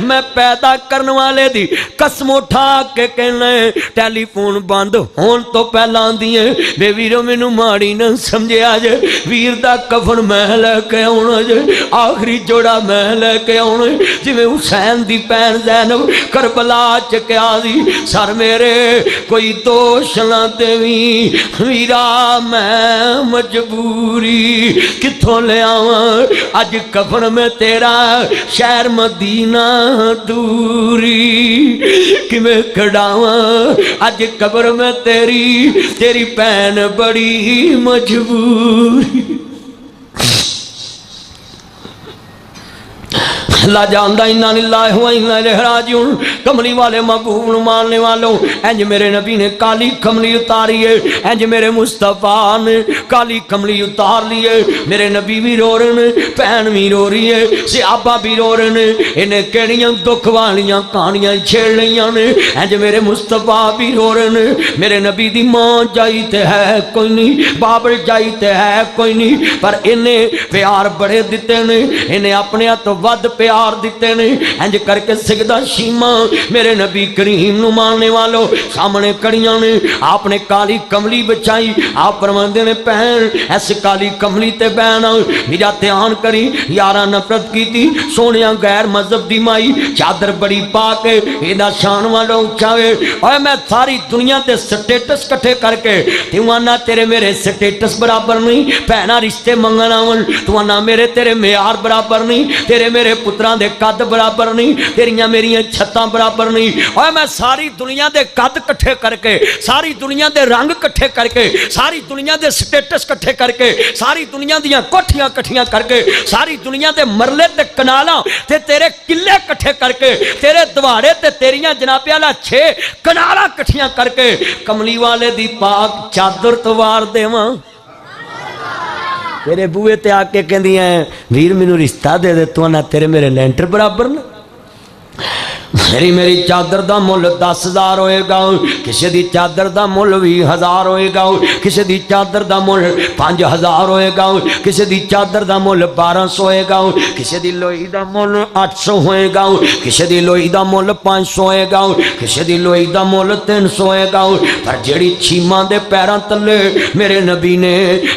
मैं पैदा करने वाले दी कसम उठा के कहना टेलीफोन बंद होने तो पहला आंदी है वे वीरो मैनू माड़ी न समझिया जे। वीर दा कफन मैं लैके आउणा जे, आखिरी जोड़ा मैं लैके आउणा। जिवें हुसैन दी भैन ज़ैनब करबला च क्या दी सर मेरे कोई दोष ना देवी वीरा मैं मजबूरी किथों ले आवां। अज कफन में तेरा शहर मदीना दूरी किवें कढ़ावा। अज कब्र में तेरी भैन बड़ी मजबूरी। अल्लाह जानदा इन्ना लिल्लाहि व इन्ना इलैहि राजिऊन। कमली वाले महबूब नूं मानने वालों इंज मेरे नबी ने काली कमली उतारी है, इंज मेरे मुस्तफा ने काली कमली उतार ली है। मेरे नबी भी रो रहे ने, भैन भी रो रही है, सहाबा भी रो रहे ने। इन्हें केड़ियां दुख वालियां कहानियां छेड़ लियां ने। इंज मेरे मुस्तफा भी रो रहे ने। मेरे नबी दी मां जाई ते है कोई नहीं, बाबल जाई ते है कोई नहीं, पर इन्हें प्यार बड़े दिते ने, इन्हें अपने तो वध प्यार दिते ने। इंज करके सिजदा शीमा मेरे नबी करीम नूं मानने वालों सामने कड़ियां ने। आपने काली कमली बचाई, आप फरमांदे ने भैन ऐस काली कमली ते बहन मेरा ध्यान करी। यारा नफरत की थी सोनिया गैर मजहब दी माई चादर बड़ी पा के एदा शान वालों उच्चा वे। और मैं सारी दुनिया के स्टेटस कट्ठे करके तिवाना तेरे मेरे स्टेटस बराबर नहीं। भैना रिश्ते मंगन आवन तुआना मेरे तेरे म्यार बराबर नहीं, तेरे मेरे पुत्रा दे कद बराबर नहीं, तेरिया मेरिया छत्तां बराबर नहीं। और मैं सारी दुनिया दे कद कट्ठे करके, सारी दुनिया दे रंग कट्ठे करके, सारी दुनिया दे स्टेटस कट्ठे करके, सारी दुनिया दियां कोठियां कट्ठियां करके, सारी दुनिया दे मरले ते कनालां ते तेरे किले कट्ठे करके, तेरे दवाड़े ते तेरियां जनाबे वाला 6 कनालां कट्ठियां करके कमली वाले दी पाक चादर तवार देवां। तेरे बूहे ते आके कहदियां वीर मैनू रिश्ता दे दे तू ना तेरे मेरे लेंटर बराबर ना। मेरी चादर का मुल 10,000 होएगा, किसी की चादर का मुल 20,000 होएगा, किसी की चादर का मुल 5,000 होएगा, किसी की चादर का मुल 1,200 होएगा, किसी की लोई का मुल 800 होएगा, किसी की लोई का मुल 500 होएगा, किसी की लोई का मुल 300 होएगा। पर जेड़ी छीमा दे पैरों तले मेरे नबी ने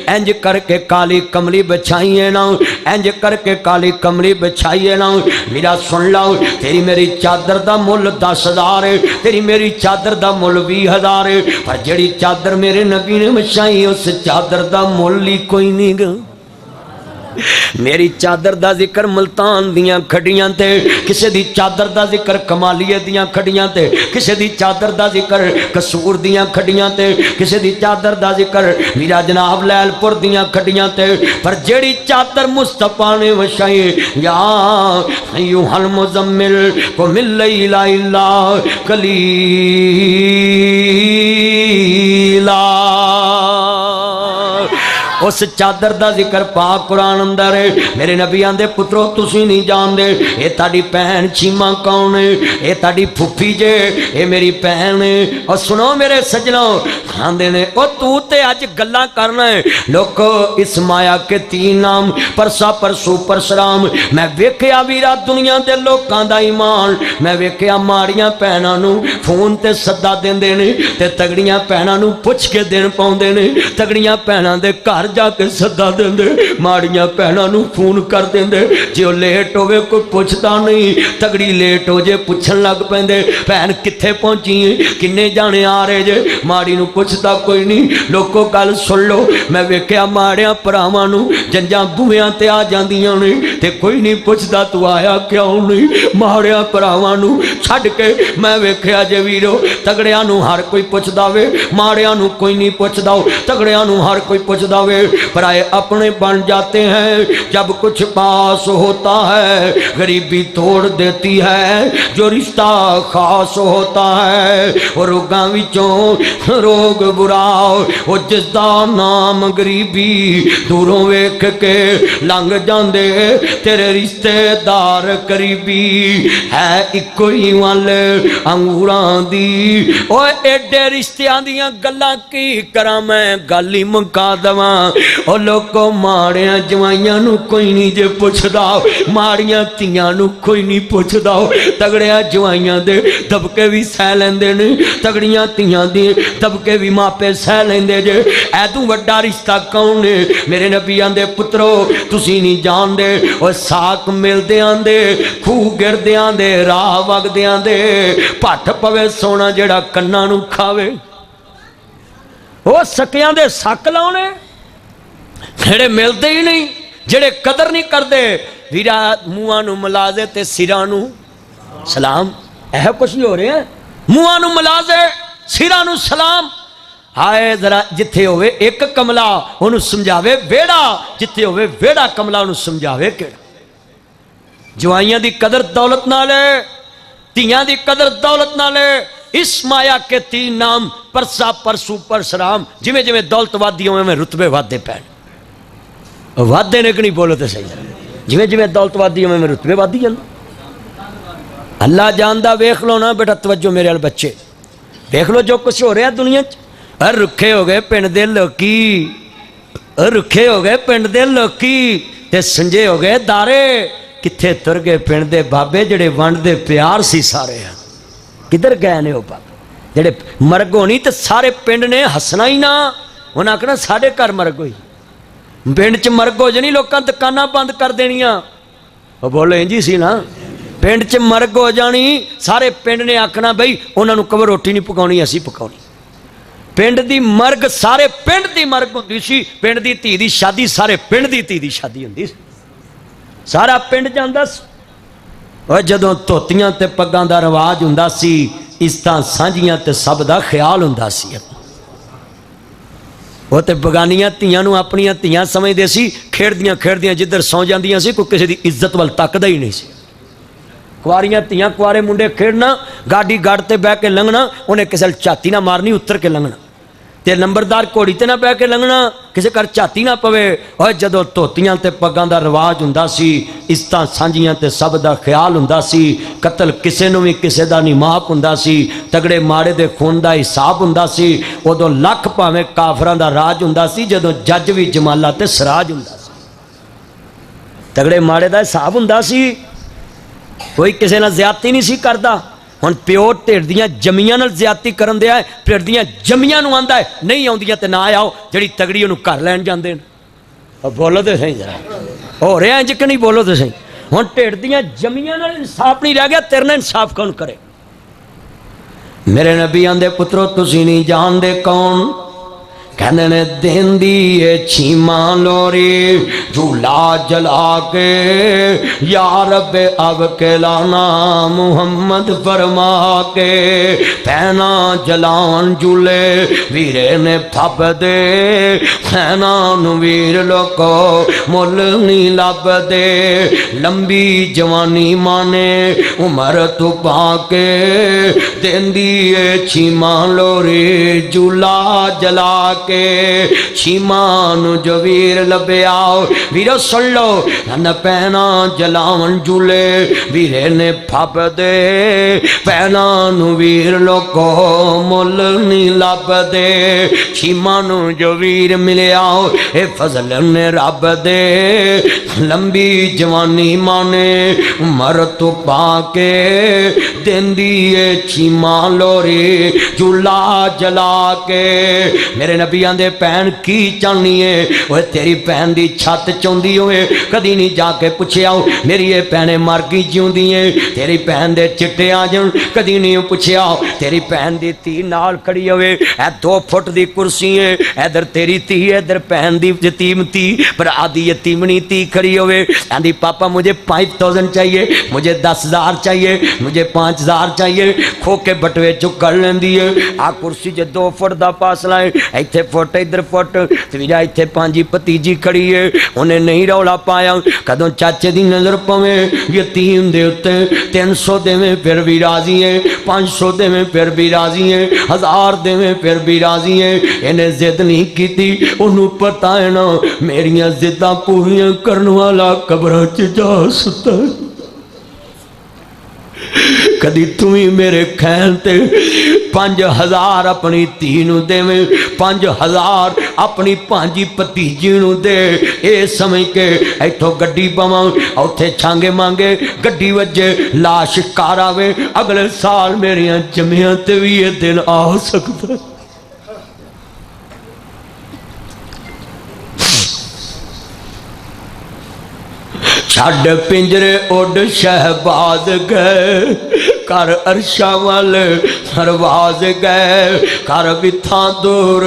इंज करके काली कमली बिछाई है ना, इंज करके काली कमली बिछाई है ना। मेरा सुन लो तेरी मेरी चादर दा मुल 10,000 है, तेरी मेरी चादर दा मुल 20,000 है। पर जेड़ी चादर मेरे नबी ने बिछाई उस चादर दा मुल ही कोई नहीं गा। मेरी चादर दा जिक्र मुल्तान दियां खड़ियां ते, किसी दी चादर दा जिक्र कमालिए दियां खड़ियां ते, किसी दी चादर दा जिक्र कसूर दियां खड़ियां ते, किसी दी चादर दा जिक्र मीरा जनाब लैलपुर दियां खड़ियां ते। पर जेड़ी चादर मुस्तफा ने वछाई या अय्युहल मुज़म्मिल को मिल्ला इल्ला कलीला, उस चादर का जिक्र पाक कुरान अंदर है। मेरे नबी आंदे पुत्रो तुसी नहीं जानते ये ताड़ी भैन चीमा कौन है, ये ताड़ी फुफी जे, ये मेरी भैन है। और सुनो मेरे सजनों आंदे ने ओ तू ते अज गल्लां करना है लोको इस माया के 3 नाम परसा परसू परशराम। मैं वेख्या वीरा दुनिया के लोगों का ईमान, मैं वेख्या माड़ियां भैनों नूं फोन ते सद्दा देंदे ने ते तगड़ियां भैनों नूं पुछ के दिन पाउंदे ने, तगड़ियां भैनों दे घर जाके सदा देंदे, माड़ियां भैणां नूं फोन कर देंदे, जे वो लेट होवे कोई पुछदा नहीं, तगड़ी लेट हो जे पुछन लग पैंदे भैन कित्थे पहुंची किन्ने जाने आ रहे जे, माड़ी नूं पुछदा कोई नहीं। लोको गल सुन लो, मैं वेख्या माड़ियां भरावां नूं जंजां बूहियां ते आ जांदियां ने ते कोई नहीं पुछदा तू आया क्यों नहीं। माड़ियां भरावां नूं छड्ड के मैं वेख्या जे वीरो, तगड़ियां नूं हर कोई पुछदा वे, माड़ियां नूं कोई नहीं पुछदा, तगड़ियां नूं हर कोई पुछदा वे। पराए अपने बन जाते हैं जब कुछ पास होता है, गरीबी तोड़ देती है जो रिश्ता खास होता है। और रोगां विचों रोग बुरा वो जिसदा नाम गरीबी, दूरों वेख के लंघ जांदे तेरे रिश्तेदार करीबी। है इको ही वल अंगूरां दी, ओए एडे रिश्तियां दियां गल्लां की करा मैं गल ही मुका दवां। ओ लोको माड़ियां जवाइयां नूं कोई नहीं जे पुछदा, माड़ियां तियां नूं कोई नहीं पुछदा। तगड़ियां जवाइयां दे दबके भी सह लैंदे ने, तगड़ियां तियां दे दबके भी मापे सह लैंदे जे। ऐतों वड्डा रिश्ता कौन है? मेरे नबी आंदे पुत्रो तुसी नहीं जानदे, ओ साक मिलदे आंदे खूह गिरदे आंदे राह वगदे आंदे, भट्ट पवे सोना जेड़ा कन्नां नूं खावे। ओ सकियां दे सक लाउणे जेड़े मिलते ही नहीं, जेड़े कदर नहीं करते। वीरा मूहां नूं मलाजे ते सिरां नूं सलाम, यह कुछ ही हो रहा है। मूहां नूं मलाजे सिरां नूं सलाम। हाय जरा जिथे होवे एक कमला उन्होंने समझावे वेड़ा, जिथे होवे वेड़ा कमला उन्होंने समझावे केड़ा। जवाइयां दी कदर दौलत नाल है, तियां दी कदर दौलत नाल है। इस माया के 3 नाम परसा परसू परशुराम, जिमें जिमें दौलत वादी उवें रुतबे वादे पैण। वादे ने कि नहीं बोलो तो सही, जिमें जिमें दौलत वादी उवें रुतबे वादी जान। अल्लाह जानदा, वेख लो ना बेटा, तवज्जो मेरे वाले बच्चे, देख लो जो कुछ हो रहा है दुनिया च। रुखे हो गए पिंड दे लोकी, रुखे हो गए पिंड दे लोकी ते संजे हो गए दारे। कित्थे तुर गए पिंड दे बाबे जेड़े वंडदे प्यार सी सारे, किधर गए ने वो बाबे जेड़े मरग होनी ते सारे पिंड ने हसना ही ना, उन्हें आखना साढ़े घर मरग हुई। पिंड च मरग हो जानी, लोगों दुकाना बंद कर देनिया। वो बोलो इंजी सी ना, पिंड च मरग हो जानी, सारे पिंड ने आखना बई उन्होंने कहो रोटी नहीं पकाउणी असीं पकाउणी। पिंड दी मरग सारे पिंड दी मरग हुंदी सी, पिंड दी धी दी शादी सारे पिंड दी धी दी शादी हुंदी सी, सारा पिंड जांदा सी। और जदों धोतियां ते पग्गां दा रिवाज हुंदा सी, इज्जतां सांझियां ते सब दा ख्याल हुंदा सी। वो तो बगानियां धियां नूं अपनियां धियां समझदे सी, खेड़दियां खेड़दियां जिधर सौ जांदियां सी, कोई किसी दी इज्जत वल तकदा ही नहीं सी। कुआरियां धियां कुआरे मुंडे खेड़ना, गाड़ी गड़ ते बह के लंघना, उन्हें किसी झाती ना मारनी, उतर के लंघना, ते नंबरदार घोड़ी ते ना बह के लंघना, किसी घर झाती ना पवे। और जदों धोतियां ते पग्गां दा रिवाज हुंदा सी, इज्जतां सांझियां ते सब दा ख्याल हुंदा सी, कतल किसे नूं भी किसे दा नहीं माफ हुंदा सी, तगड़े माड़े दे खून दा हिसाब हुंदा सी। उदों लख भावें काफरां दा राज हुंदा सी, जदों जज भी जमाला ते सराज हुंदा सी, तगड़े माड़े दा हिसाब हुंदा सी, कोई किसी नाल ज्यादती नहीं सी करदा। हुण प्यो ढिड दियां जमियां नाल ज्यादती करन दिया है, ढिड दियां जमियां नूं आंदा है नहीं आउंदियां ते ना आओ, जिहड़ी तगड़ी उहनूं घर लैण जांदे ने। बोलो तो सही जरा, हो रहा इंज कि नहीं? बोलो तो सही। हुण ढिड दियां जमियां नाल इंसाफ नहीं रह गया, तेरे नाल इंसाफ कौन करे? मेरे नबी आंदे पुत्रो तुसीं नहीं जानदे कौन कहने ने देंदी है छीमा लोरी, झूला जला के या रब्बे अब के लाना मुहम्मद फरमा के, पैना जलान झूले वीरे ने थप दे, पैना नु वीर लोको मुल नहीं लब दे, लंबी जवानी माने उमर तू पाके, देंदी है छीमा लोरी झूला जला के, छीमान जो वीर लभे आओ वीरो सुन लो, न पैना जलावन झूले वीरे ने फप दे, पैना नु वीर लोको मुल नहीं लब दे, छीमान जो वीर मिले आओ ए फजल ने रब दे, लंबी जवानी माने उमर तो पाके, देंदी है चीमा लोरी चूल्हा जला के। मेरे नबी आंदे भैन की चाहनी है, वो तेरी भैन की छत चाहती होए कदी नहीं जाके पूछया मेरी ये भैने मर गई जिउंदी है, तेरी भैन दे चिट्टे आ जान कदी नहीं पूछया, तेरी भैन दी धी नाल खड़ी होवे ए 2 फुट दी कुर्सी है, इधर तेरी धी इधर भैन दी यतीम धी पर आदि यतीमनी धी खड़ी होवे आंदी पापा मुझे 5000 चाहिए, मुझे 10,000 चाहिए, मुझे 5,000 चाहिए, खो के बटवे चुक कर लेंदी है। आ कुर्सी च 2 फुट का फासला है, इत्थे फुट इधर फुट, तीजा इत्थे पांजी भतीजी खड़ी है, उन्हें नहीं रौला पाया कदों चाचे की नज़र पवे यतीम दे उत्ते 300 देवे फिर भी राजी है, 500 देवे फिर भी राजी है, 1000 देवे फिर भी राजी है। इन्हें जिद नहीं की, उन्होंने पता है ना मेरिया जिदा पूरियां करने वाला कब्र च जा सुता। कदी तू ही मेरे खैल ते 5,000 अपनी धी नूं देवे, 5,000 अपनी भांजी भतीजी नूं दे, ये समझ के इथों गड्डी पवां उत्थे छांगे मांगे गड्डी वजे लाश कार आवे, अगले साल मेरिया जमियां ते भी ये दिन आ सकता। छड़ पिंजरे उड शहबाज गए, कर अरशा वाल सरवाज गए, कर बिथा दूर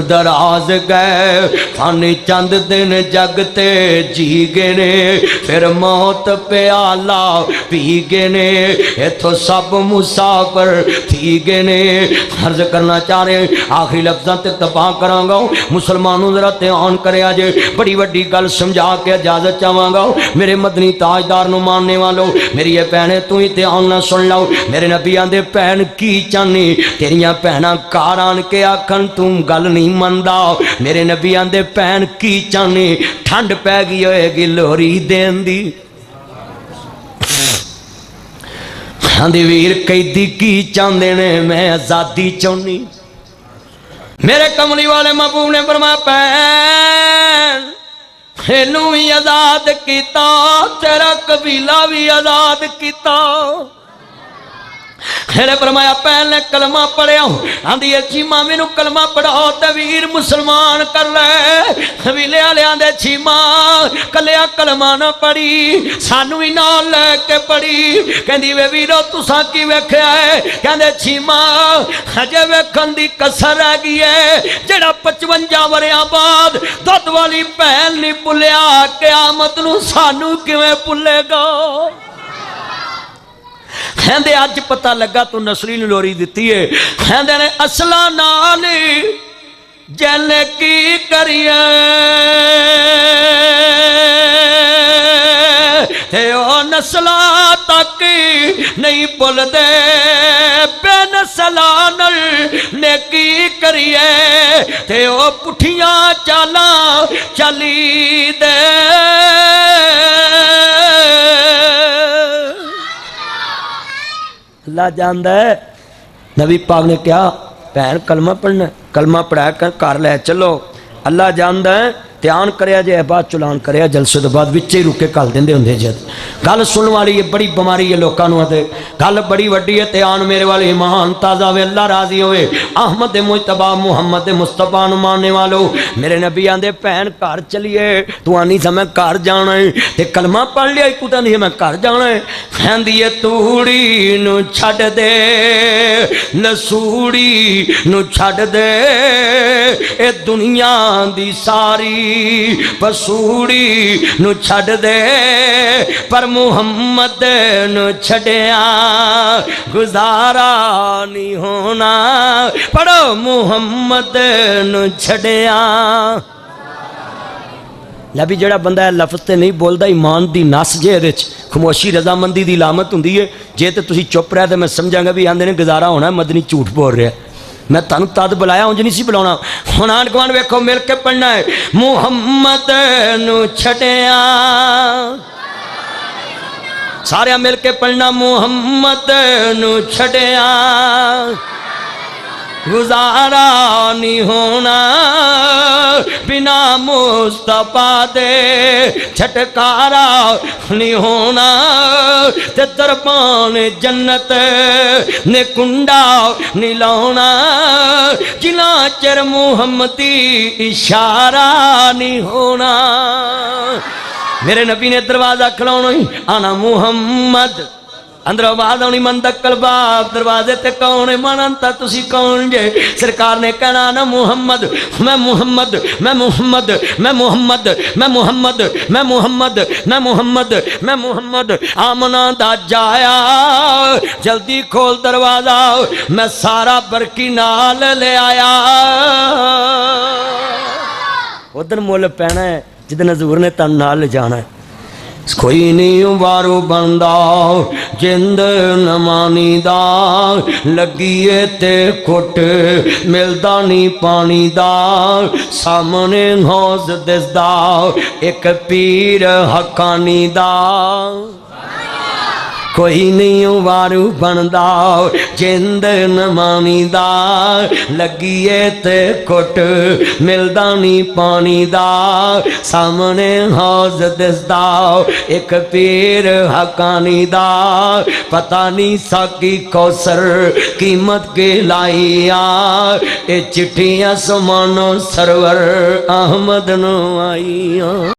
दराज गए, फानी चंद दिन जगते जी गए ने, फिर मौत प्याला पी गए ने, इथों सब मुसाफर थी गए ने। अर्ज करना चाह रहे आखिरी लफ्ज़ों ते तबाह करांगा, मुसलमानों जरा ध्यान करे जे बड़ी वड्डी गल समझा के इजाजत चाहांगा। मेरे मदनी ताजदार नूं मानने वालों मेरी ये भैने तू ही ध्यान ना सुन लो, मेरे नबी आंदे भैन की चाहनी तेरिया भैना कार आन के आखन तू गल नहीं मनदा, मेरे नबी आंदे भैन की चाहनी ठंड पै गई होएगी लोरी देन दी। आंदे वीर कैदी की चाहते ने मैं आजादी चाहनी, मेरे कमली वाले महबूब ने फरमाया भैन इनू भी आजाद किया, तेरा कबीला भी आजाद किया। मेरे फरमाया भैन ने कलमा पढ़िया, आंदी चीमा मैनू कलमा पढ़ाओ तो वीर मुसलमान कर ले। कबीले वालियां दे चीमा कलिया कलमा ना पढ़ी, सानू ही नाल लैके पढ़ी। कहंदी वे वीरो तुसां की वेख्या है? कहंदे चीमा अजे वेखण दी कसर रह गई है, जेड़ा 55 वरियां बाद दुध वाली भैन नहीं भुलिया क़यामत नूं सानू किवें भुलेगा। कहते अज पता लगा तू नसली लोरी दी है, कहते ने असला नाल जल की करिए ओ नस्ला तक नहीं भुलते, बेनस्ला नल नेकी करिए ते ओ पुठिया चाला चली दे। अल्लाह जानदा है, नबी पाक ने कहा भैन कलमा पढ़ना, कलमा पढ़ा कर घर लै चलो। अल्लाह जानदा है, ध्यान करे जे बाद चलान करे जलसे तो बाद विच ही रुके कल देंदे होंदे। जद गल सुनने वाली है बड़ी बीमारी है लोगों को, गल बड़ी वड्डी है। ध्यान मेरे वाले ईमान ताज़ा वे अल्लाह राजी होवे। अहमद मुजतबा मुहम्मद मुस्तफा नु मानने वालों मेरे नबी आंदे भैन घर चलिए, तू आनी सा मैं घर जाना है ते कलमा पढ़ लिया, तू तो नहीं मैं घर जाना है। कहंदी है तूड़ी नू छड्ड दे नसूड़ी नू छड्ड दे, ए दुनिया दी सारी पसूड़ी नू छड्ड दे, पर मुहम्मद नू छड्या गुजारा नहीं होना। पढ़ो मुहम्मद नू छड्या। नबी जड़ा बंदा है लफ्ज़ ते नहीं बोलता, ईमान दी नस जे इहदे च खामोशी रजामंदी दी लामत हुंदी है। जे तो तुसीं चुप रहे तो मैं समझांगा भी आंदे ने गुजारा होना, मदनी झूठ बोल रहा है। मैं तुहानू तद बुलाया उंज नहीं सी बुलाना। हुण आंढ गुआंढ वेखो मिल के पढ़ना है मुहम्मद नू छड्या, सारे मिल के पढ़ना मुहम्मद नू छड्या। गुजारा नहीं होना बिना मुस्तफा दे, छटकारा नहीं होना ते दरबान जन्नत ने कुंडा नहीं लाना जिना चर मुहम्मदी इशारा नहीं होना। मेरे नबी ने दरवाजा खिलाना ही आना मुहम्मद, अंदर आवाज आनी मन दक्कल बाप दरवाजे ते कौन है मन अंता तुसी कौन जे। सरकार ने कहना ना मुहम्मद मैं मुहम्मद मैं मुहम्मद मैं मुहम्मद मैं मुहम्मद मैं मुहम्मद मैं मुहम्मद मैं मुहम्मद आमना दा जाया जल्दी खोल दरवाजा मैं सारा बरकी नाल ले आया। उधर मुल पैना है जिदन हजूर ने तन नाल ले जाना है। कोई नहीं वारू बनदा जिंद नमानी दा, लगिए ते कुट मिलदा नहीं पानी दा, सामने हौज दिसदा एक पीर हकानी दा। कोई नहीं वारू बनदा जिंद नमानी दा, लगिए ते कुट मिलदा नहीं पानी दा, सामने हौज दिसदा एक पीर हकानी दा। पता नहीं साकी कौसर कीमत के लाइया, ए चिट्ठियां समानो सरवर अहमद नो आईया।